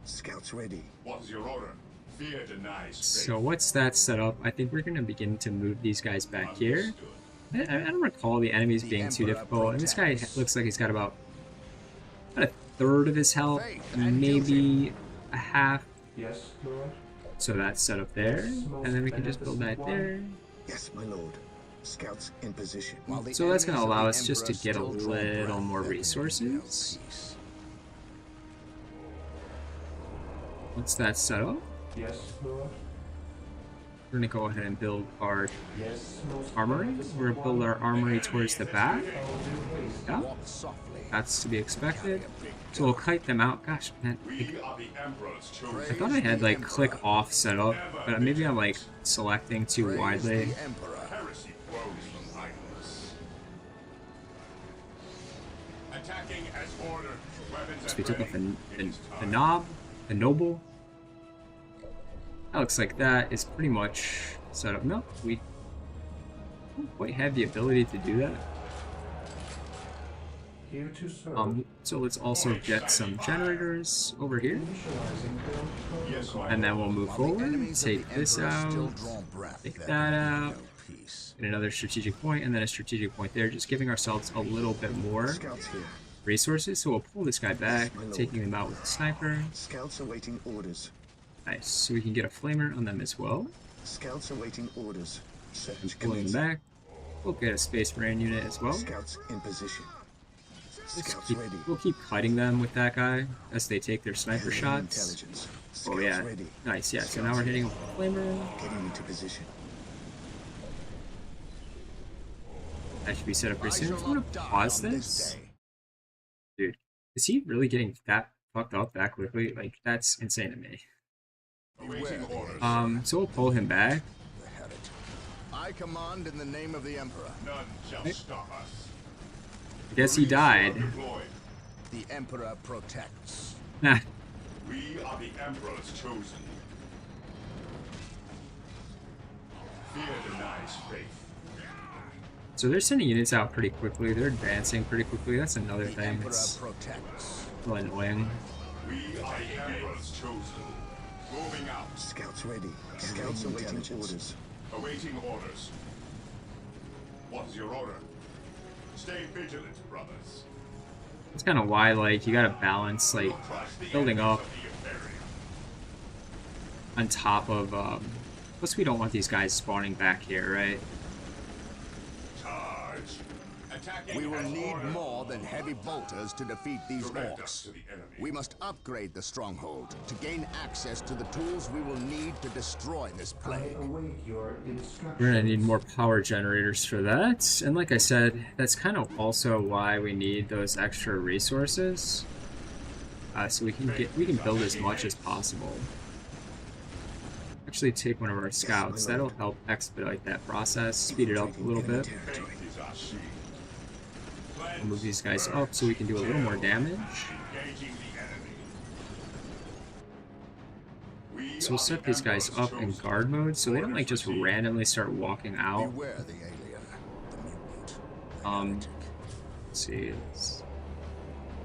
Scouts ready. What is your order? Fear denies faith. So once that's set up, I think we're gonna begin to move these guys back here. Understood. I don't recall the enemies The being too Emperor difficult, and this guy protects. looks like he's got about a third of his health, maybe a half. Yes, Lord. So that's set up there, and then we can just build that there. Yes, my lord. Scouts in position. While the So that's going to enemies of allow the us just to Emperor get a still draw little breath, more there can be no resources. peace. Once that's set up, Yes, Lord. we're going to go ahead and build our Yes, most armory. beneficent We're going to build one. our armory towards the back. With all due haste. Yeah, Walk softly. that's to be expected. So we'll kite them out. Gosh, man, We are the Emperor's chosen. I thought I had like click off set up, but maybe I'm like selecting too Praise widely. the Emperor. Heresy grows from idleness. Attacking as ordered. Weapons So at we took ready. off It is the time. knob, the noble. That looks like that is pretty much set up. No, we don't quite have the ability to do that. Here to serve. So let's also get some generators over here, Initializing build protocol. Yes, my and then we'll move While the forward. enemies of Take the this Emperor out. still draw breath, Take there that can be out. no peace. Get another strategic point, and then a strategic point there, just giving ourselves a little bit more Scouts here. resources. So we'll pull this guy back, My lord. taking him out with a sniper. Scouts awaiting orders. Nice. So we can get a flamer on them as well. Scouts awaiting orders. And Search pulling them commencing. back. We'll get a Space Marine unit as well. Scouts in position. Scouts ready. We'll keep cutting them with that guy as they take their sniper Enemy shots. Intelligence. Scouts Oh yeah, ready. nice. Yeah, so Scouts now we're hitting ready. him with a flamer. Getting into position. That should be set up pretty I soon. shall I'm gonna not die pause on this. day. Dude, is he really getting that fucked up that quickly? Like, that's insane to me. Awaiting orders. So we'll pull him back. The heretic. I command in the name of the Emperor. None shall stop us. I guess he died. Deployed. The Emperor protects. Nah. We are the Emperor's chosen. Fear denies faith. So they're sending units out pretty quickly. They're advancing pretty quickly. That's another The thing Emperor that's protects. really annoying. We are the Emperor's chosen. Moving out. Scouts ready. Scouts awaiting intelligence. orders. Awaiting orders. What's your order? Stay vigilant, brothers. That's kind of why, like, you gotta balance, like, Crush the building enemies up of the Imperium. on top of, plus we don't want these guys spawning back here, right? Charge. Attacking We will as need ordered. more than heavy bolters to defeat these Direct us orcs. to the enemy. We must upgrade the stronghold to gain access to the tools we will need to destroy this I plague. await your instructions. We're gonna need more power generators for that. And like I said, that's kind of also why we need those extra resources. So we can build as much as possible. Actually take one of our scouts. That'll help expedite that process, speed it up a little bit. Faith is our shield. We'll move these guys up so we can do a little more damage. Engaging the enemy. We So we'll are set the these guys Emperor's up in chosen. guard mode so they don't like just Orders received. randomly start walking out. Beware the alien, the mutant, the Um, heretic. Let's see.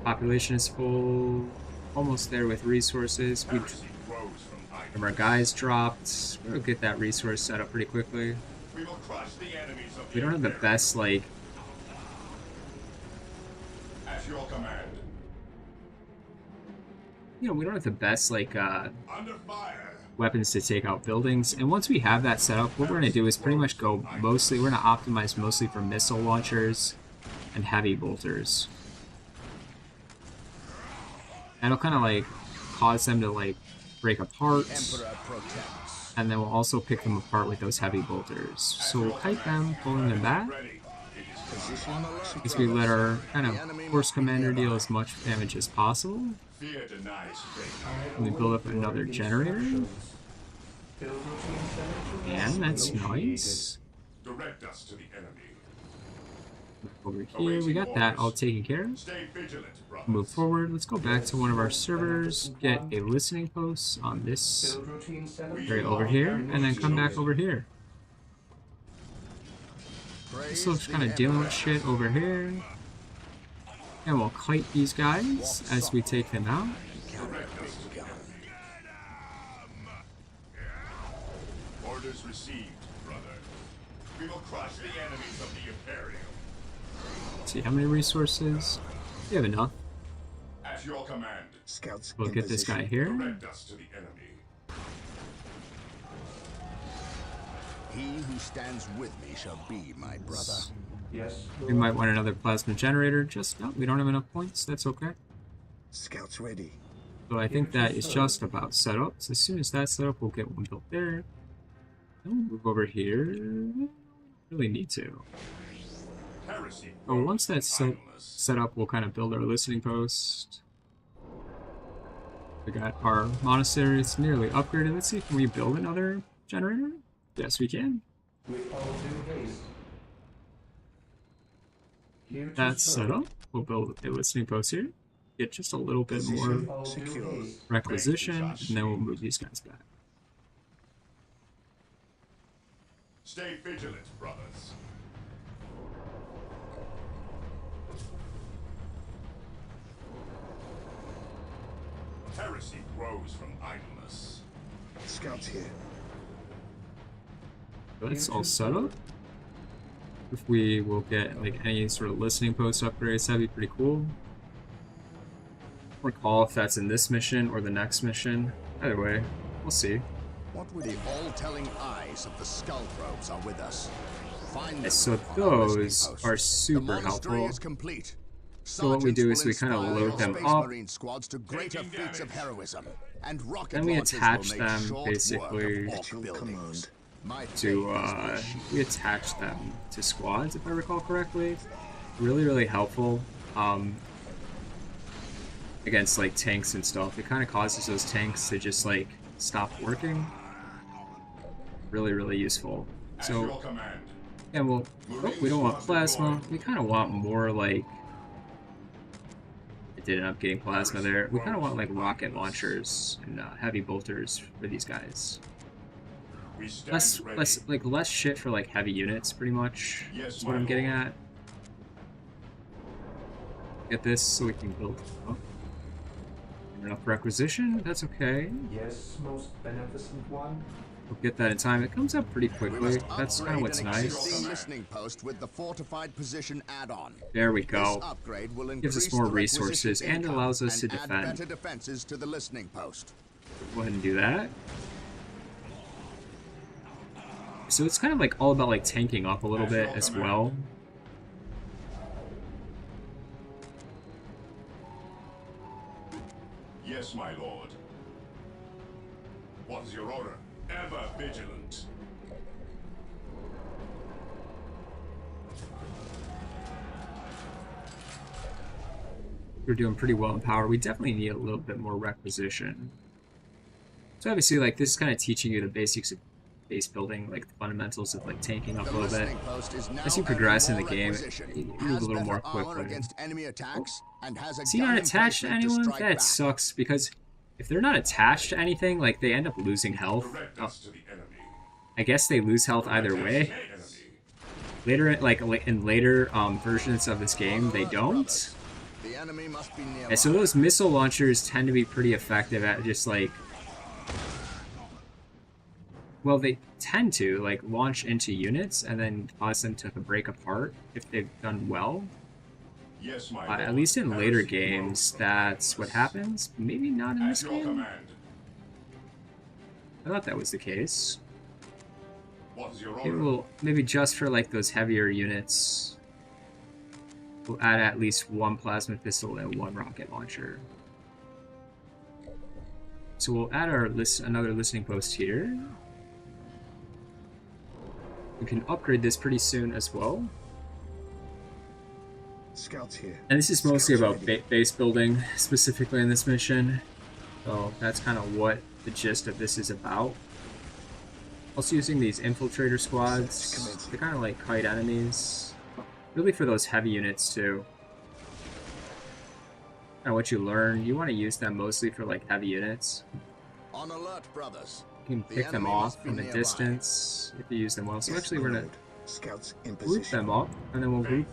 Population is full. Almost there with resources. We Heresy grows from idleness. our guys dropped. We'll get that resource set up pretty quickly. We will crush the enemies of the We don't have the Imperium. best, like, At your command. you know, we don't have the best, like, Under fire. weapons to take out buildings. And once we have that set up, what we're going to do is pretty much go mostly, we're going to optimize mostly for missile launchers and heavy bolters. That'll kind of, like, cause them to, like, break apart. Emperor protects. And then we'll also pick them apart with those heavy bolters. So we'll kite them, pulling them back, Ready. It is Position. as we let our kind of horse commander deal as much damage as possible. fear denies faith. And we build up another generator. Build routine cemetery. And that's nice. Direct us to the enemy. Over here, we got that all taken care of. Stay vigilant, brothers. Move forward. Let's go back to one of our servers, get a listening post on this Build routine cemetery. area over here, and then come back over here. Praise So just the kind of dealing with Emperor. shit over here. And we'll kite these guys as we take them out. Direct us to the enemy. Orders received, brother. We will crush the enemies of the Imperium. See how many resources? We have enough. At your command. Scouts We'll in get this guy position. here. Direct us to the enemy. He who stands with me shall be my brother. Yes. We might want another plasma generator. Just, no, we don't have enough points. That's okay. Scouts ready. So I think that is just about set up. So as soon as that's set up, we'll get one built there. Then we'll move over here. Really need to. Heresy Oh, grows once that's from set, idleness. set up, we'll kind of build our listening post. We got our monastery. It's nearly upgraded. Let's see, can we build another generator? Yes, we can. With all due haste. Here to That's serve. set up. We'll build a listening post here. Get just a little bit Position. more With all due Secure. haste. requisition, and then we'll move these guys back. Stay vigilant, brothers. Heresy grows from idleness. Scouts here. That's all set up. If we will get like any sort of listening post upgrades, that'd be pretty cool. I don't recall if that's in this mission or the next mission. Either way, we'll see. What would the all-telling eyes of the skull probes are with us? Find them So on our listening those post. are super the monastery helpful. is complete. So what we do is we kind of Sergeants will load inspire them our up, Space Marine squads to greater feats of heroism, and rocket then we launchers attach will make them short basically work of Ork buildings. My to faith is with you. we attach them to squads, if I recall correctly. Really helpful against like tanks and stuff. It kind of causes those tanks to just like stop working. Really useful. So yeah, well, we don't want plasma. We kind of want more like. It did end up getting plasma there. We kind of want like rocket launchers and heavy bolters for these guys. Less shit for like heavy units, pretty much. Yes, Is what I'm getting at. Get this so we can build. Oh. Enough requisition. That's okay. Yes, most beneficent one. We'll get that in time. It comes up pretty We quickly. must That's kind of upgrade what's an nice. existing listening post with the fortified position add-on. There we This go. upgrade will Gives us increase more the requisition resources and income allows us to and add defend. better defenses to the listening post. Go ahead and do that. So it's kind of like all about like tanking up a little bit as well. Yes, my lord. What is your order? Ever vigilant. We're doing pretty well in power. We definitely need a little bit more requisition. So obviously, like, this is kind of teaching you the basics of base building, like the fundamentals of like tanking up a little bit. As you progress in the game, you move a little more quickly. Is he not attached to anyone? That sucks, because if they're not attached to anything, like, they end up losing health. I guess they lose health either way. Later, in later versions of this game, they don't. And so those missile launchers tend to be pretty effective at just like, well, they tend to like launch into units and then cause them to break apart if they've done well. Yes, my At least in later games, that's what happens. Maybe not in this game. I thought that was the case. Maybe just for like those heavier units, we'll add at least one plasma pistol and one rocket launcher. So we'll add our another listening post here. We can upgrade this pretty soon as well. Scouts here. And this is mostly about base building, specifically in this mission. So that's kind of what the gist of this is about. Also using these infiltrator squads, they're kind of like kite enemies. Really for those heavy units too. And what you learn, you want to use them mostly for like heavy units. On alert, brothers. You can pick them off from the distance if you use them well. So actually we're going to group them up, and then we'll group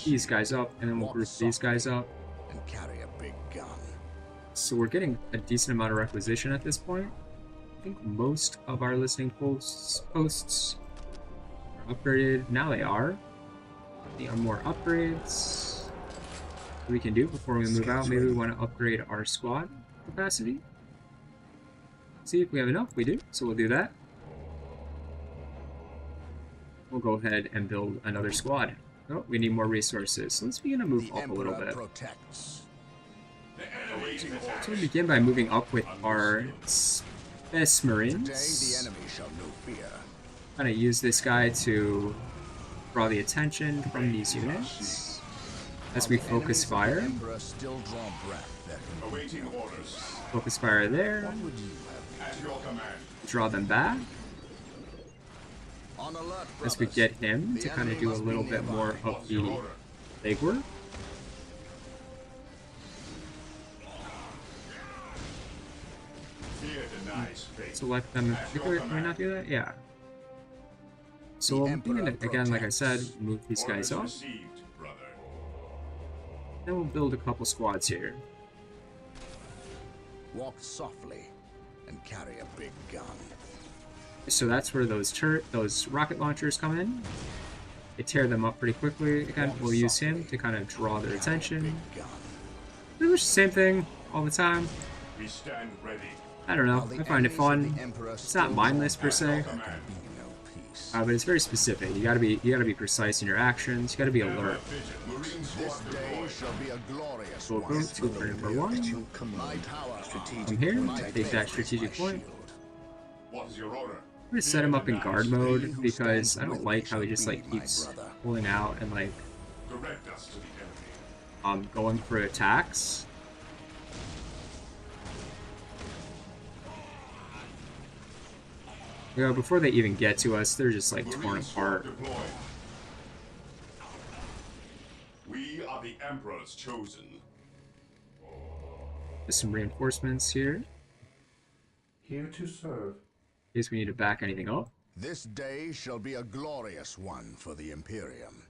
these guys up, and then we'll group these guys up. And carry a big gun. So we're getting a decent amount of requisition at this point. I think most of our listening posts are upgraded. Now they are. There are more upgrades we can do before we move out. Maybe we want to upgrade our squad capacity. See if we have enough. We do, so we'll do that. We'll go ahead and build another squad. Oh, we need more resources. So let's begin to move up a little bit. So we begin by moving up with our Space Marines. Kind of use this guy to draw the attention from these units as we focus fire. Focus fire there. Draw them back. As we get him to kind of do a little bit more of the legwork. Select them in particular. Can we not do that? Yeah. So we'll begin to, again, like I said, move these guys up. Then we'll build a couple squads here. Walk softly and carry a big gun. So that's where those rocket launchers come in. They tear them up pretty quickly. Again, we'll use him to kind of draw their attention. Pretty much the same thing all the time. We stand ready. I don't know. I find it fun. It's not mindless per se, but it's very specific. You gotta be precise in your actions. You gotta be alert. This day shall be a glorious So we'll go to point number 1. From here, take that strategic point. What is your order? I'm gonna set him up in guard mode because I don't like how he just like keeps pulling out and like Direct us to the enemy. going for attacks. You know, before they even get to us, they're just like torn apart. We are the Emperor's chosen. There's some reinforcements here Here to serve. in case we need to back anything up. This day shall be a glorious one for the Imperium.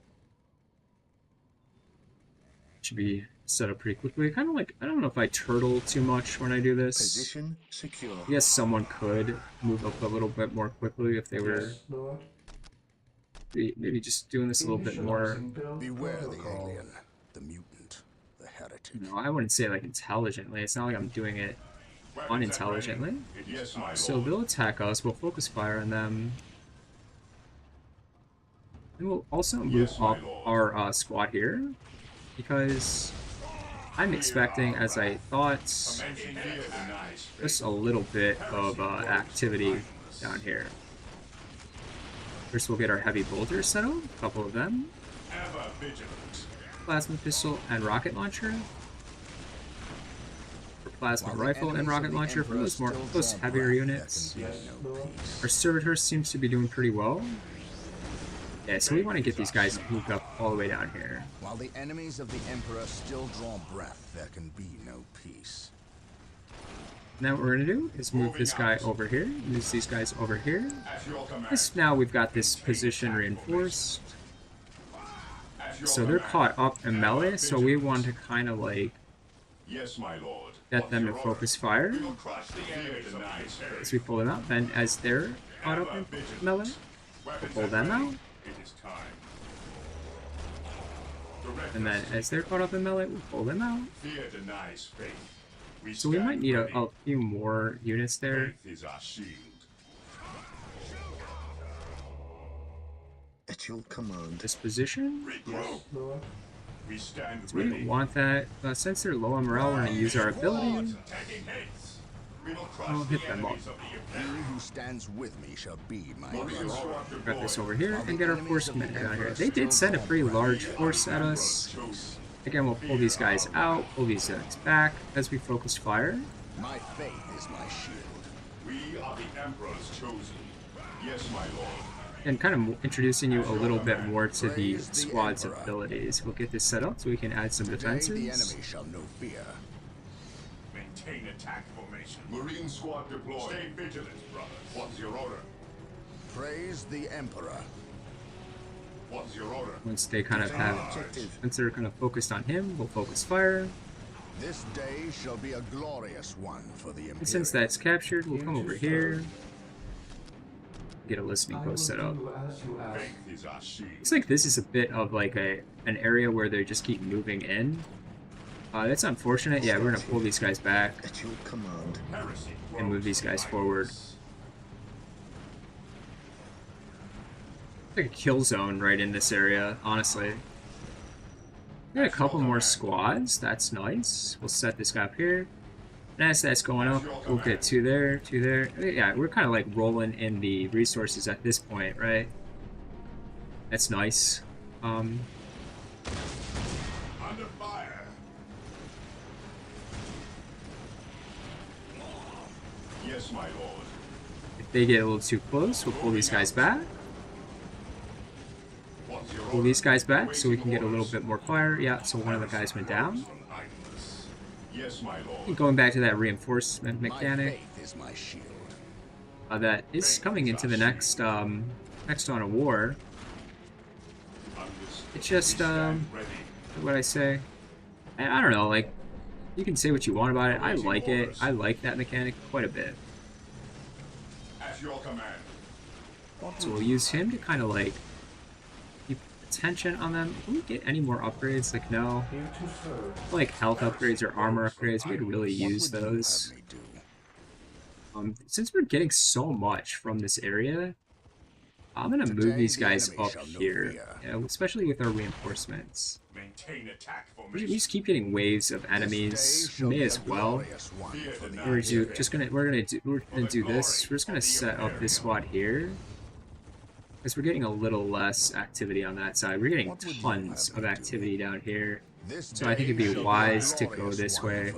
Should be set up pretty quickly. Kind of like, I don't know if I turtle too much when I do this. Position secure. I guess someone could move up a little bit more quickly if they were Yes, Lord. maybe just doing this a little bit more. Initializing build Beware the protocol. alien, the mutant, the heretic. You know, I wouldn't say like intelligently. It's not like I'm doing it unintelligently. Yes, my So lord. they'll attack us. We'll focus fire on them. And we'll also move Yes, my up lord. our squad here because I'm expecting, as I thought, Mention fear denies. just a little bit of activity down here. First, we'll get our heavy bolters set up, a couple of them. Ever vigilant. Plasma pistol and rocket launcher. For plasma While the rifle and enemies rocket of the launcher for Emperor those more still those draw heavier breath, units. there can Yes, be no Lord. peace. Our servitor seems to be doing pretty well. Yeah, so we want to get these guys moved up all the way down here. While the enemies of the Emperor still draw breath, there can be no peace. Now what we're gonna do is move this guy over here, move these guys over here. At your command. This, now we've got this position reinforced. At your So they're command. caught up in melee, so we want to kind of like Yes, my lord. get What's them to your order? focus fire We will crush the enemies of the Imperium. as we pull them out. Then as they're caught up in melee, Weapons pull at them ready. out. It is time. Direct And then us. as they're caught up in melee, we'll pull them out. Fear denies faith. So we might stand need ready. a few more units there. Faith is our shield. At your command. This position. Regroup. Lord. We stand So we ready. don't want that. Since they're low on morale, we're going to use our ability. Taking hits. We will crush I'll hit the them enemies up. of the He Imperium. who stands with me shall be my Marines brother. are Grab this deployed. over here and get our force commander down here. They did send a pretty large force at us. Chosen. Again, we'll pull these guys out, pull these guys back as we focus fire. My faith is my shield. We are the Emperor's chosen. Yes, my lord. And kind of introducing you a little bit more to the squad's abilities. We'll get this set up so we can add some Today the defenses. enemy shall know fear. Maintain attack formation. Marine squad deployed. Stay vigilant, brothers. What's your order? Praise the Emperor. What's your order? Once they kind of have, once they're kind of focused on him, we'll focus fire. This day shall be a glorious one for the Imperium. And since that's captured, we'll come over here, get a listening I will post set up. do as you ask. Faith is our shield. Looks like this is a bit of like an area where they just keep moving in. That's unfortunate. Yeah, we're gonna pull these guys back At your command. Heresy and move these guys forward. Like a kill zone right in this area, honestly. We got a couple more squads. That's nice. We'll set this guy up here. And as that's going up, we'll get two there, two there. Yeah, we're kind of like rolling in the resources at this point, right? That's nice. Under fire. Yes, my lord. If they get a little too close, we'll pull these guys back. What's your Pull order? these guys back so we can get a little bit more fire. Yeah, so one of the guys went down. From idleness. Yes, my lord. And going back to that reinforcement My mechanic faith is my shield. that is coming into the next next Dawn of War. Understood. It's just We stand ready. what I say. I don't know, like you can say what you want about it. I like it. I like that mechanic quite a bit. At your command. So we'll use him to kind of like keep attention on them. Can we get any more upgrades? Like, no. Here to serve. Like health upgrades or armor upgrades, we could really use those. Since we're getting so much from this area, I'm gonna move these guys up here, especially with our reinforcements. Maintain attack We formation. just keep getting waves of enemies. We may as well. We're gonna do this. We're just gonna set up this squad here, because we're getting a little less activity on that side. We're getting tons of activity down here, so I think it'd be wise to go this way.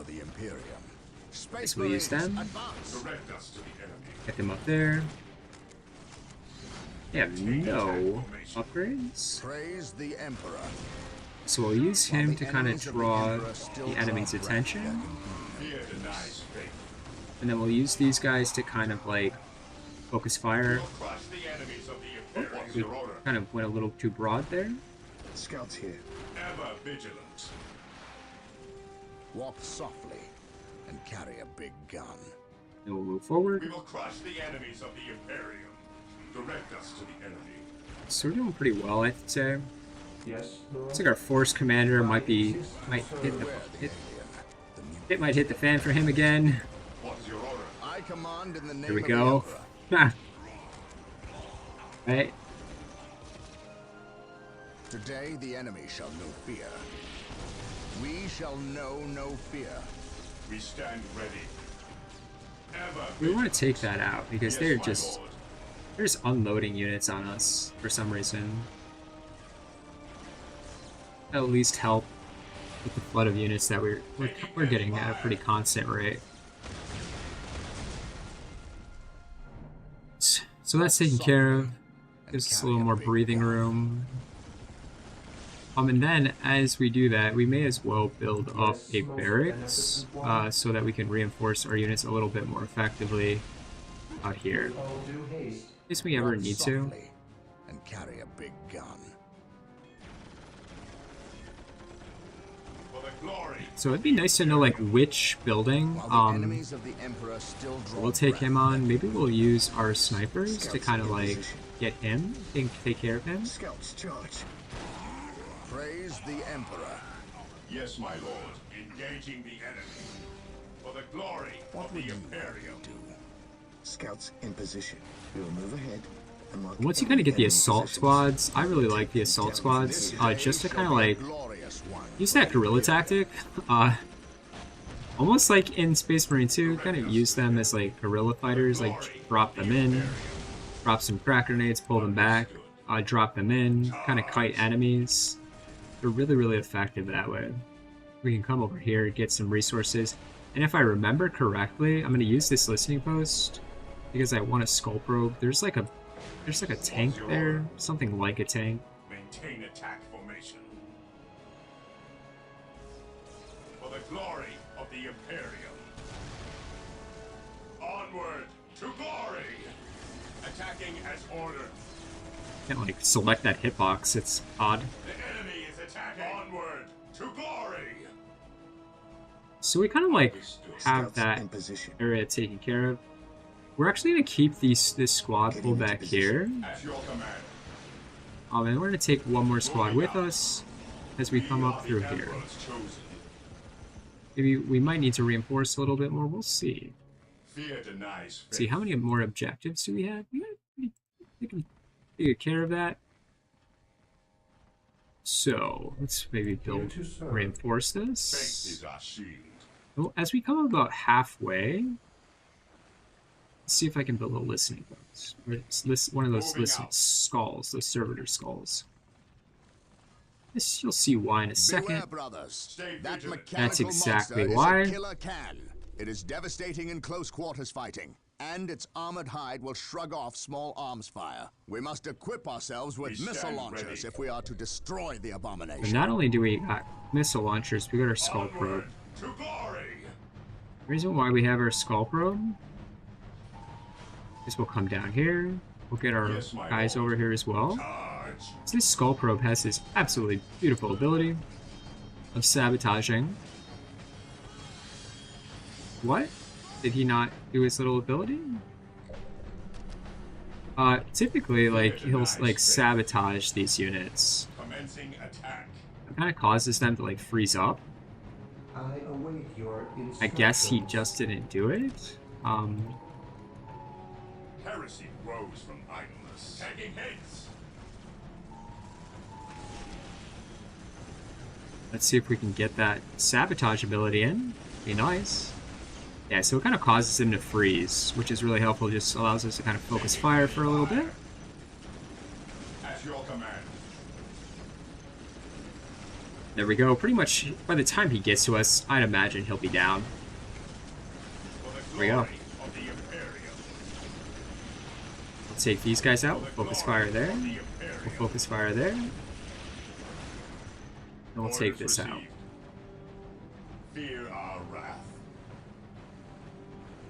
Guess we'll use them. Direct us to the enemy. Get them up there. They have no upgrades, Praise the Emperor. so we'll use him to kind of draw the enemy's attention, Fear denies faith. and then we'll use these guys to kind of like focus fire. Crush the enemies of the Imperium. What's We your order? kind of went a little too broad there. Scouts here. Ever vigilant. Walk softly and carry a big gun. And we'll move forward. We will crush the enemies of the Imperium. Direct us to the enemy. So we're doing pretty well, I'd say. Yes, Lord. Looks like our force commander might hit the fan for him again. What's your order? I command in the name Here we of go. the Emperor. Right. Today the enemy shall know fear. We shall know no fear. We stand ready. Ever We want to take that out because Yes, they're my just lord. they're just unloading units on us for some reason. At least help with the flood of units that we're getting at a pretty constant rate. So that's taken care of. Gives us a little more breathing room. And then as we do that, we may as well build up a barracks so that we can reinforce our units a little bit more effectively out here. All due haste. In case we ever Walk need to. softly and carry a big gun. For the glory. So it'd be nice to know like which building While the enemies of the Emperor still draw we'll take him breath, on. Maybe we'll use our snipers to kind of like get him, take care of him. Scouts charge. Praise the Emperor. Yes, my lord. Engaging the enemy. For the glory of the Imperium. Scouts in position. We will move ahead and mark Once you kind of get the enemy assault positions. squads, I really like the assault squads, just to kind of like Glorious one. use that guerrilla tactic. Almost like in Space Marine 2, kind of use them as like guerrilla fighters, like drop them in, drop some crack grenades, pull them back, drop them in, kind of kite enemies. They're really, really effective that way. We can come over here, get some resources, and if I remember correctly, I'm going to use this listening post because I want a skull probe. There's like a tank there, something like a tank. Maintain attack formation. For the glory of the Imperium. Onward to glory. Attacking as ordered. Can't like select that hitbox. It's odd. The enemy is attacking. Onward to glory. So we kind of like have Scouts that in position. area taken care of. We're actually gonna keep this squad Getting pulled into back position. here. At your command. And we're gonna take one more squad with us as we come up through here. Emperor's chosen. Maybe we might need to reinforce a little bit more. We'll see. Fear denies faith. See how many more objectives do we have? We can take good care of that. So let's maybe build, Here to serve. reinforce Faith this. is our shield. Well, as we come about halfway, let's see if I can build a listening post. Or one of those Moving listening out. skulls, those servitor skulls. This you'll see why in a second. Beware, brothers. Stay That vigilant. mechanical That's exactly monster why. is a killer can. It is devastating in close quarters fighting, and its armored hide will shrug off small arms fire. We must equip ourselves with We missile stand launchers ready. if we are to destroy the And abomination. not only do we got missile launchers, we got our skull probe. Onward to glory. The reason why we have our skull probe is we'll come down here. We'll get our Yes, my guys lord. over here as well. Charge. So this skull probe has this absolutely beautiful ability of sabotaging. What? Did he not do his little ability? Typically, like, he'll, like, sabotage these units. Commencing attack. It kind of causes them to like freeze up. I await your instructions. I guess he just didn't do it. Heresy grows from idleness. Taking heads. Let's see if we can get that sabotage ability in. Be nice. Yeah, so it kind of causes him to freeze, which is really helpful. Just allows us to kind of focus fire for a little bit. At your command. There we go. Pretty much by the time he gets to us, I'd imagine he'll be down. There we go. Let's take these guys out. Focus fire there. We'll focus fire there. And we'll take this out. Fear our wrath.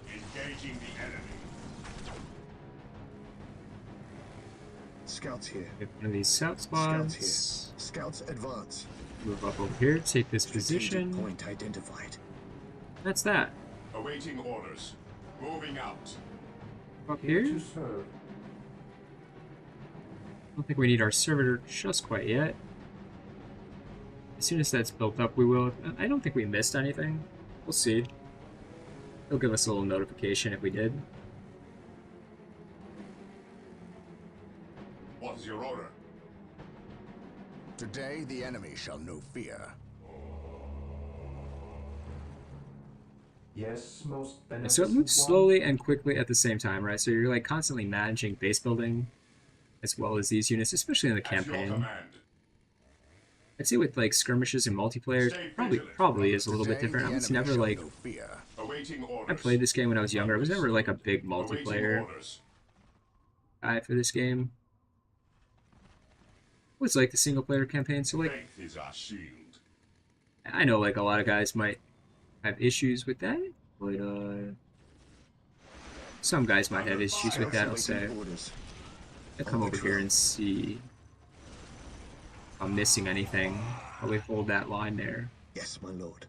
Engaging the enemy. Scouts here. Get one of these south Scouts here. spots. Scouts advance. Move up over here. Take this Strategic position. point identified. That's that. Awaiting orders. Moving out. Up here. To serve. I don't think we need our servitor just quite yet. As soon as that's built up, we will. I don't think we missed anything. We'll see. He'll give us a little notification if we did. What is your order? Today the enemy shall know fear. Yes, most And so it moves beneficent slowly and quickly at the same time, right? So you're like constantly managing base building as well as these units, especially in the At your campaign. command. I'd say with like skirmishes and multiplayer, Stay probably vigilant. is a little bit Today, different. the I was enemy never shall like know fear. Awaiting I orders. played this game when I was younger. I was never like a big Awaiting multiplayer orders. guy for this game. It was like the single player campaign, so like Faith is our shield. I know like a lot of guys might have issues with that, but some guys might have issues with that, I'll say. Awaiting orders. I'll come over here and see if I'm missing anything. Probably hold that line there. Yes, my lord.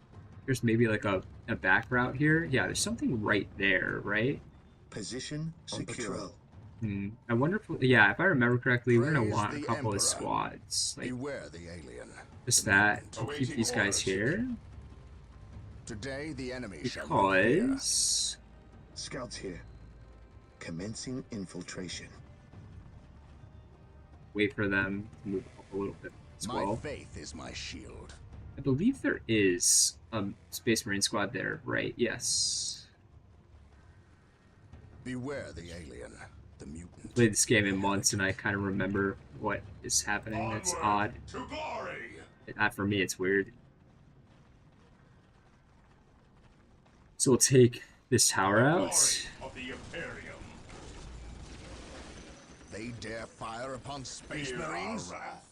There's maybe like a back route here. Yeah, there's something right there, right? Position secure. I wonder if, yeah, if I remember correctly, we're gonna Praise want a the couple Emperor. of squads. Like, Beware the alien. just that. We'll keep Awaiting these guys orders. here. Today the enemy shall know fear. Because... Scouts here. Commencing infiltration. wait for them to move up a little bit as My well. faith is my shield. I believe there is a Space Marine squad there, right? Yes. Beware the alien, the mutant. Played this game in months and I kind of remember what is happening. It's odd. To glory. For me, it's weird. So we'll take this tower Glory out. of the Imperium. They dare fire upon Space Fear our Marines? wrath.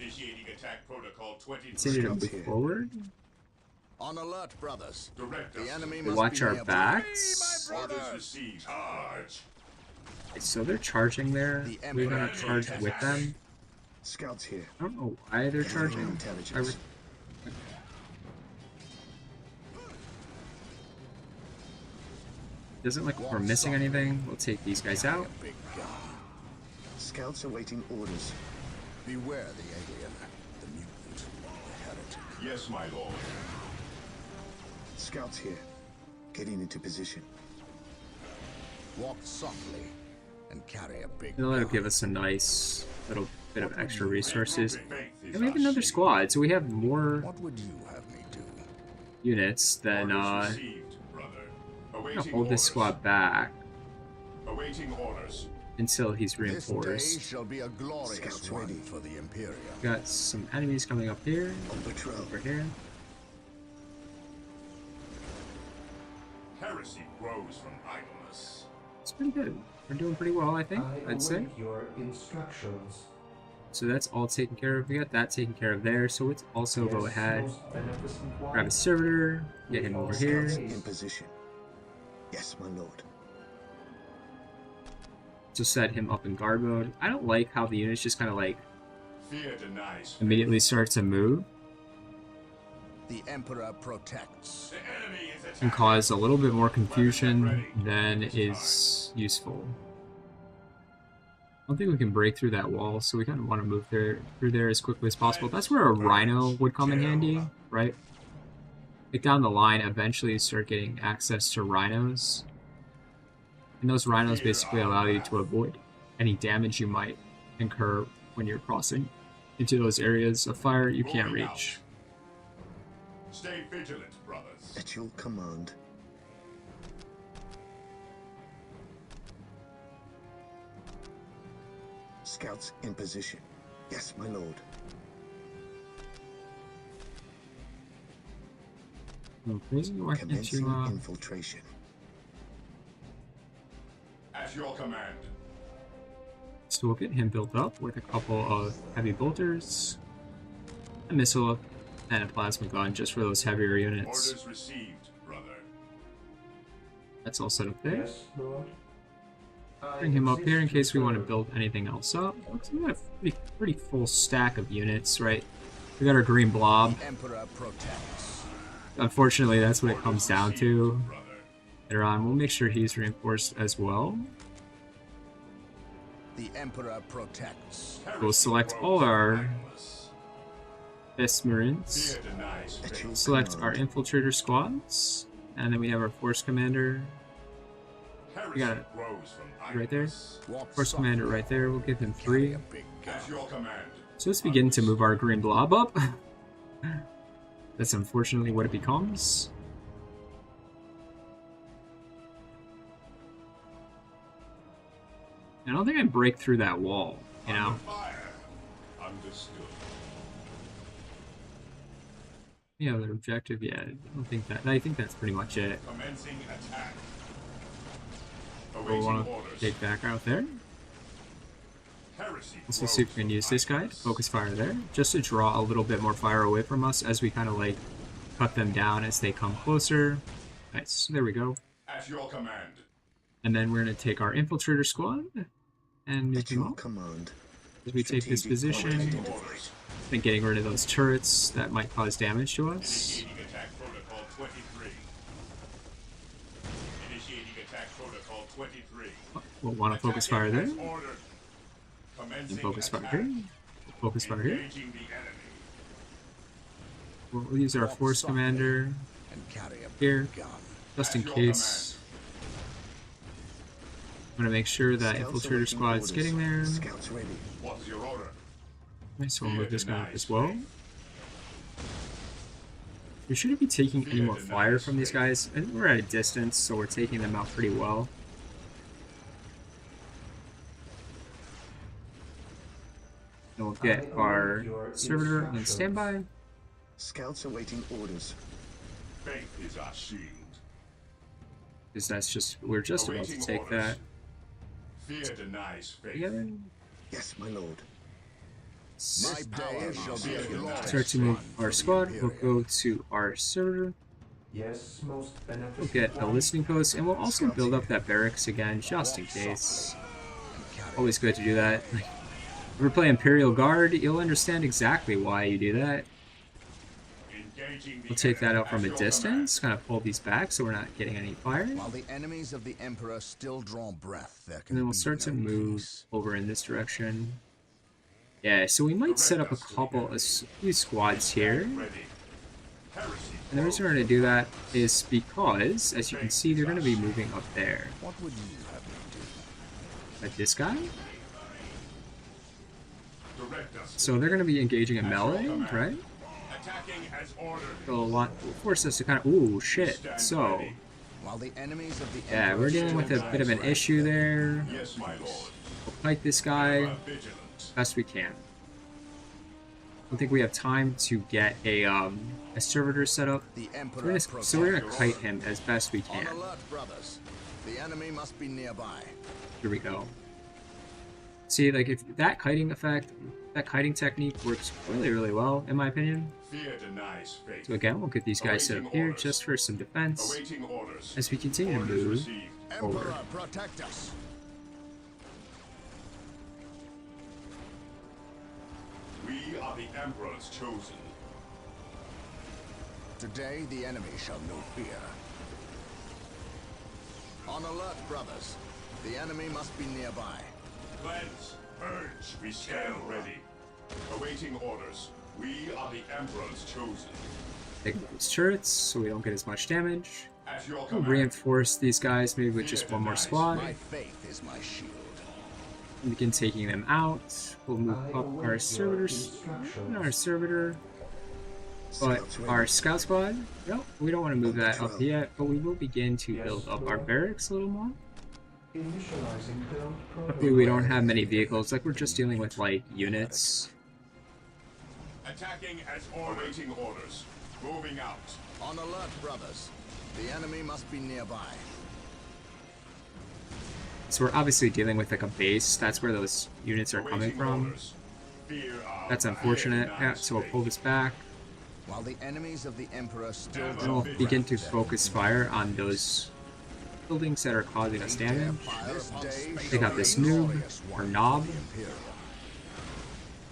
Initiating attack protocol 20. Continue to Scouts move here. forward. On alert, brothers. Direct The us. enemy We must watch be our nearby. backs. My Orders brothers. received. Charge. Okay, so they're charging there. The We're gonna Emperor charge protests with us. them. Scouts here. I don't know why they're charging. Intelligence. Doesn't look like we're missing anything. We'll take these guys out. Big gun. Scouts awaiting orders. Beware the alien, the mutant, the heretic. Yes, my lord. Scouts here. Getting into position. Walk softly and carry a big They'll gun. give us a nice little bit of extra resources. Faith is And we have our another shield. squad, so we have more What would you have me do? units than Orders received, brother. I'm Awaiting gonna hold this orders. squad back Awaiting orders. until he's This day reinforced. shall be a glorious Scouts one ready. for the Imperium. Got some enemies coming up here, On patrol. over here. Heresy grows from idleness. It's pretty good. We're doing pretty well, I think, I I'd say. await your instructions. So that's all taken care of. We got that taken care of there, so let's also go Yes, ahead, most beneficent one. grab a servitor, get him over here. Scouts in position. Yes, my lord. To set him up in guard mode. I don't like how the units just kind of like Fear denies. immediately start to move The Emperor protects. The enemy is and attacking. cause a little bit more confusion than is useful. don't think we can break through that wall, so we kind of want to move through there as quickly as possible. That's where a rhino would come in handy, right? Like down the line, eventually you start getting access to rhinos. And those rhinos basically allow you to avoid any damage you might incur when you're crossing into those areas of fire you can't reach. Stay vigilant, brothers. At your command. Scouts in position. Yes, my lord. Okay, we're Commencing into, infiltration. At your command. so we'll get him built up with a couple of heavy bolters, a missile, and a plasma gun just for those heavier units. Orders received, brother. That's all set up there. Yes, Lord. Bring him up here in case we want to build anything else up. Looks like we got a pretty full stack of units, right? We got our green blob. The Emperor protects. Unfortunately, that's what it comes down to later on. We'll make sure he's reinforced as well. The Emperor protects. We'll select all our best marines. Fear denies At faith. your Select our command. infiltrator squads. And then we have our force commander Heresy got it. grows from right there. idleness. Force commander right there. We'll give him 3. A big gun. At your command. So let's begin to move our green blob up. That's unfortunately what it becomes. I don't think I break through that wall, you know? Under fire. Understood. Any other objective? Yeah, I don't think that. I think that's pretty much it. Commencing attack. We'll Awaiting want to orders. take back out there. Heresy Let's grows see if we can from use this guy to idleness. focus fire there, just to draw a little bit more fire away from us as we kind of like cut them down as they come closer. Nice, there we go. At your command. And then we're going to take our infiltrator squad and move At them your up command. as we take this Strategic position. Orders. And getting rid of those turrets that might cause damage to us. Initiating attack protocol 23. Initiating attack protocol 23. We'll want to focus fire there. As ordered. Commencing And focus fire attack. here. Focus fire here. Engaging the enemy. We'll use our force commander And carry a here, gun. just in case. I'm going to make sure that Scouts infiltrator awaiting squad's orders. getting there. Scouts ready. What's your order? Okay, so we'll move this guy up as well. We shouldn't be taking any more fire from these guys. I think we're at a distance, so we're taking them out pretty well. And we'll get our servitor on standby. Scouts awaiting orders. Faith is our shield. Because that's just, we're just about to take that Fear denies faith. together. Yes, my lord. My day shall be glorious. Start to move our squad. We'll go to our servitor. Yes, most We'll beneficent get a one. listening post, and we'll also build up that barracks again, just in case. Always good to do that. If we're playing Imperial Guard, you'll understand exactly why you do that. Engaging the We'll take that enemy out from a at your distance, kind of pull these back so we're not getting any fire. While the enemies of the Emperor still draw breath, there can And then we'll be start to no move peace. over in this direction. Yeah, so we might set up a couple, a few squads here. command. Ready. Heresy And the reason we're going to do that is because, as you can see, they're going to be moving up there. What would you have me do? Like this guy. direct us. So they're going to be engaging in melee, right? Attacking as ordered. So will force us to kind of, ooh, shit. So, While the enemies of the yeah, Emperor we're dealing with a bit of an issue there. Yes, my lord. We'll fight this guy Vigilant. best we can. I don't think we have time to get a servitor set up. The Emperor So we're gonna protects. kite him as best we On can. alert, brothers. The enemy must be nearby. Here we go. See, like, if that kiting effect, that kiting technique works really, really well, in my opinion. Fear denies faith. So again, we'll get these guys set up here just for some defense Awaiting orders. as we continue to Orders move. received. Over. Emperor, protect us. We are the Emperor's chosen. Today, the enemy shall know fear. On alert, brothers. The enemy must be nearby. Cleanse, purge, we stand ready. Awaiting orders. We are the Emperor's chosen. Take those turrets so we don't get as much damage. At your We'll command. reinforce these guys maybe with just one more squad. My faith is my shield. And begin taking them out. We'll move I up await our your servitors. instructions. Not our servitor, but our scout squad. No, we don't want to move that up yet, but we will begin to build up our barracks a little more. Initializing build Luckily, we don't have many vehicles. Like, we're just dealing with, like, units. Attacking as awaiting orders. Moving out. On alert, brothers. The enemy must be nearby. So we're obviously dealing with, like, a base. That's where those units are coming Awaiting from. orders. Fear our That's wrath. unfortunate. Yeah, so we'll pull this back. While the enemies of the Emperor still And draw we'll begin to focus fire on those buildings that are causing us damage. Take out this noob, or knob,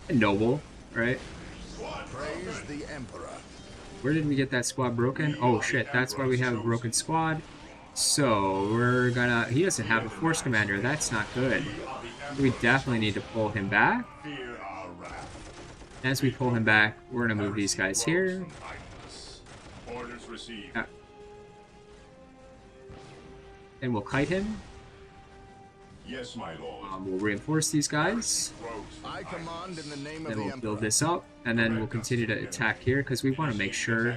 and noble, right? Praise the Emperor. Where did we get that squad broken? Oh shit, that's why we have a broken squad. So we're gonna... He doesn't have a force commander. That's not good. We definitely need to pull him back. Fear our wrath. As we pull him back, we're gonna move these guys here. Orders received. And we'll kite him. Yes, my lord. We'll reinforce these guys. I command in the name of Then the we'll Emperor. build this up. And then we'll continue to attack here because we want to make sure...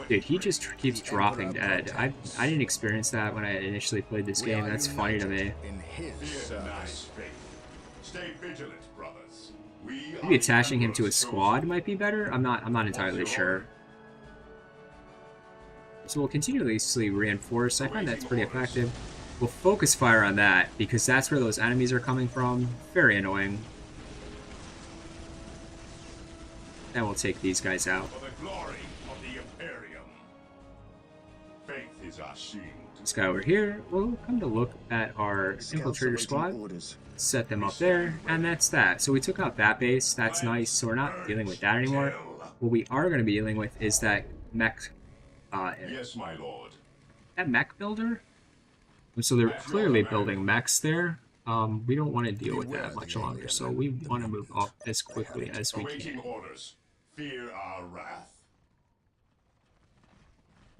Dude, he just keeps dropping dead. I didn't experience that when I initially played this game. That's funny to me. In his Fear denies service. faith. Stay vigilant, brothers. We Maybe attaching him to a squad might be better. I'm not entirely sure. So we'll continuously reinforce. I find that's pretty effective. We'll focus fire on that because that's where those enemies are coming from. Very annoying. And we'll take these guys out. For the glory of the Imperium. Faith is our shield. This guy over here. We'll come to look at our infiltrator squad. Set them up there, and that's that. So we took out that base. That's nice. So we're not dealing with that anymore. What we are going to be dealing with is that mech. Yes, my lord. That mech builder. So they're clearly building mechs there. We don't want to deal with that much longer. So we want to move up as quickly as we Awaiting can. orders. Fear our wrath.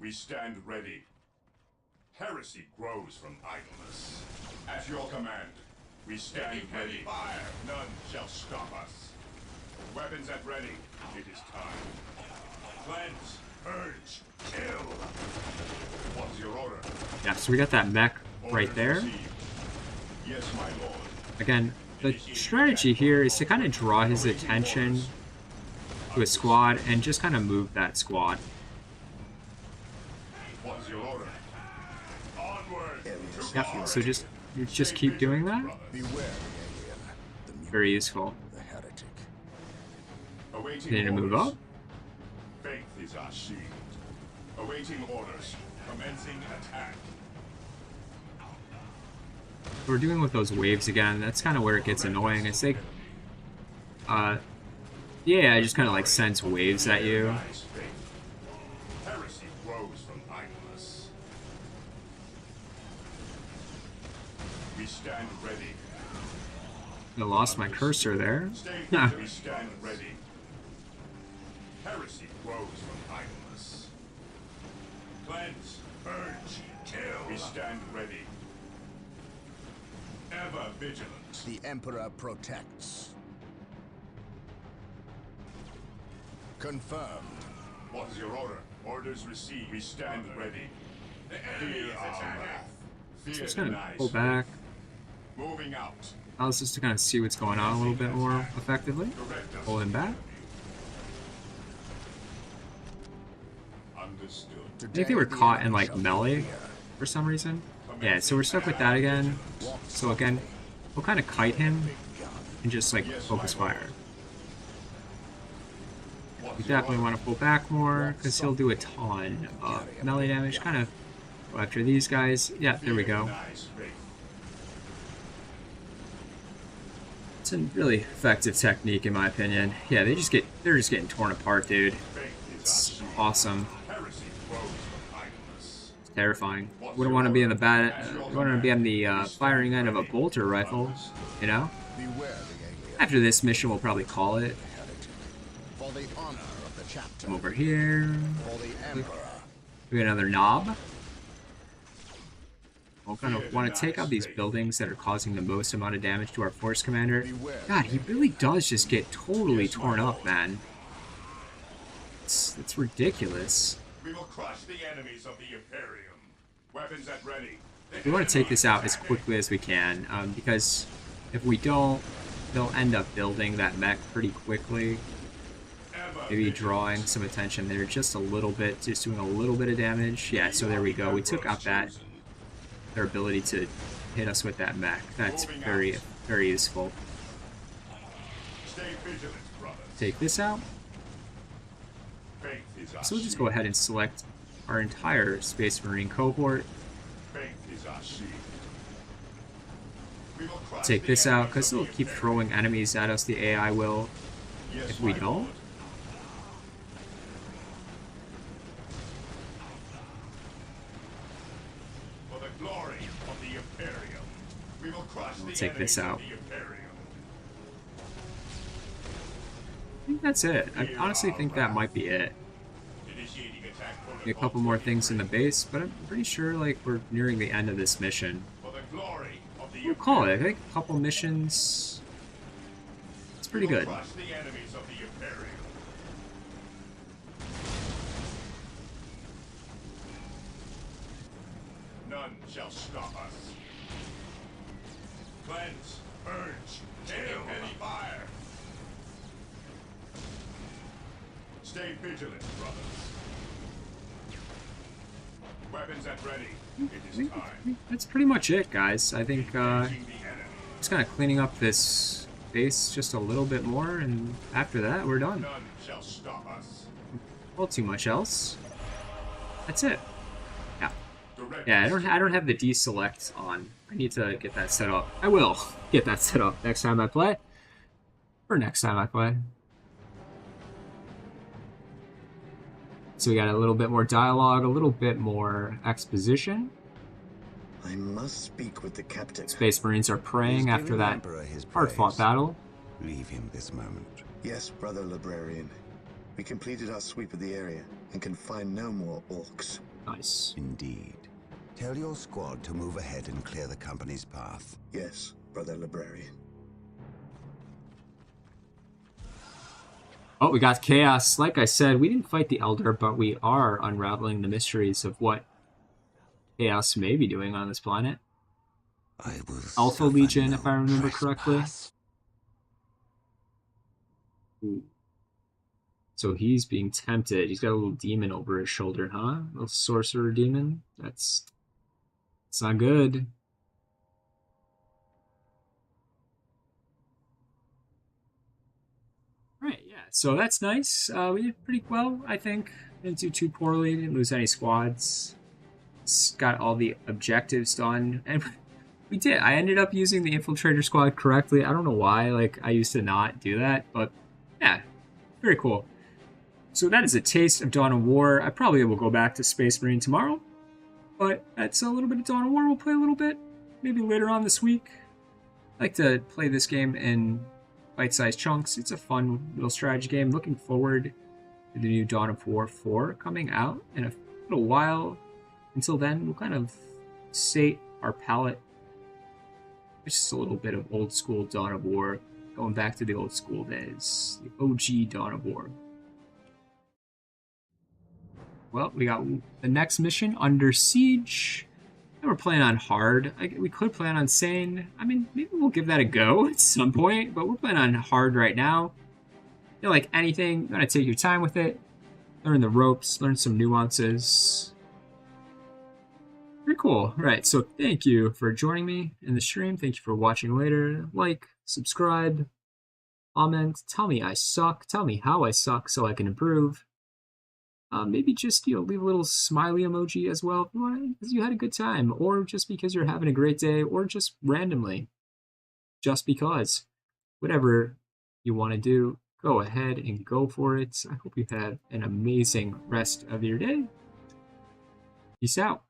We stand ready. Heresy grows from idleness. At your command, we stand ready. Fire. None shall stop us. Weapons at ready. It is time. Cleanse, purge, kill. What's your order? Yeah, so we got that mech right Orders there. received. Yes, my lord. Again, the strategy here is to kind of draw his attention to a squad and just kind of move that squad. What's your order? Onward. to Yeah, glory. so just keep doing that. Beware the alien, the mutant, Very useful. the heretic. Awaiting Need to move orders. up. Faith is our shield. Awaiting orders. Commencing attack. We're dealing with those waves again. That's kind of where it gets annoying. It's like, yeah, I just kind of like sense waves at you. Denies faith. Heresy grows from idleness. We stand ready. I lost my cursor there. Stay Nah. we stand ready. Heresy grows from idleness. Cleanse, purge, kill. We stand ready. Ever vigilant. The Emperor protects. Confirmed. What is your order? Orders received. We stand ready. The enemy is attacking. Fear Just gonna denies pull faith. back. Moving out. Allows us to kind of see what's going on a little bit more effectively. Direct us. Pull him back. Understood. I think they were caught in like melee for some reason. Yeah, so we're stuck with that again. So again, we'll kind of kite him and just like focus fire. We definitely want to pull back more because he'll do a ton of melee damage. Kind of go after these guys. Yeah, there we go. Denies faith. It's a really effective technique in my opinion. Yeah, they're just getting torn apart, dude. Faith is our It's shield. awesome. Heresy grows from idleness. terrifying. Wouldn't want to be on the wouldn't be on the firing end of a bolter rifle, you know. Beware the alien. After this mission, we'll probably call it. For the honor of the chapter. Come over here. For the Emperor. We got another knob. We're gonna want to take out these buildings that are causing the most amount of damage to our force commander. God, he really does just get totally torn up, man. It's ridiculous. We will crush the enemies of the Imperium. Weapons at ready. We want to take this out as quickly as we can, because if we don't, they'll end up building that mech pretty quickly. Maybe drawing some attention there just a little bit, just doing a little bit of damage. Yeah, so there we go. We took out their ability to hit us with that mech. That's very, very useful. Stay vigilant, brothers. Take this out. Faith is our So we'll just go ahead and select our entire Space Marine cohort. Faith is our shield. We will crush Take the this out, enemies because of they'll the keep Imperium. throwing enemies at us. The AI will. Yes, If we my don't, lord. For the glory of the Imperium, we will crush the take this enemies of out. the Imperium. I think that's it. I honestly think that might be it. Initiating attack Maybe a couple more things in the base, but I'm pretty sure like we're nearing the end of this mission. For the glory of the We'll call it. I think a couple missions. It's pretty good. Crush the enemies of the Imperium. None shall stop us. Cleanse, purge, hail heavy fire. Stay vigilant, brothers. Weapons at ready. It is time. That's pretty much it, guys. I think Engaging the enemy. just kind of cleaning up this base just a little bit more, and after that, we're done. None shall stop us. Well, too much else. That's it. Yeah. Direct Yeah, I don't have the deselect on. I need to get that set up. I will get that set up next time I play. Or next time I play. So we got a little bit more dialogue, a little bit more exposition. I must speak with the captain. Space Marines are praying He's after giving the that Emperor his hard-fought praise. battle. Leave him this moment. Yes, brother librarian. We completed our sweep of the area and can find no more orcs. Nice. Indeed. Tell your squad to move ahead and clear the company's path. Yes, brother librarian. Oh, we got chaos. Like I said, we didn't fight the Eldar, but we are unraveling the mysteries of what chaos may be doing on this planet. I will Alpha suffer Legion, no if I remember correctly. trespass. Ooh. So he's being tempted. He's got a little demon over his shoulder, huh? A little sorcerer demon. It's not good. Right, yeah. So that's nice. We did pretty well, I think. Didn't do too poorly. Didn't lose any squads. Got all the objectives done, and we did. I ended up using the infiltrator squad correctly. I don't know why. Like, I used to not do that, but yeah, very cool. So that is a taste of Dawn of War. I probably will go back to Space Marine tomorrow, but that's a little bit of Dawn of War. We'll play a little bit, maybe later on this week. I like to play this game in bite-sized chunks. It's a fun little strategy game. Looking forward to the new Dawn of War 4 coming out in a little while. Until then, we'll kind of sate our palate. It's just a little bit of old school Dawn of War, going back to the old school days. The OG Dawn of War. Well, we got the next mission, Under Siege. And we're playing on hard. We could plan on sane. I mean, maybe we'll give that a go at some point, but we're playing on hard right now. You know, like anything, you gotta take your time with it. Learn the ropes, learn some nuances. Pretty cool. Right, so thank you for joining me in the stream. Thank you for watching later. Like, subscribe, comment, tell me I suck, tell me how I suck so I can improve. Maybe just, you know, leave a little smiley emoji as well if you want, because you had a good time, or just because you're having a great day, or just randomly. Just because. Whatever you want to do, go ahead and go for it. I hope you have an amazing rest of your day. Peace out.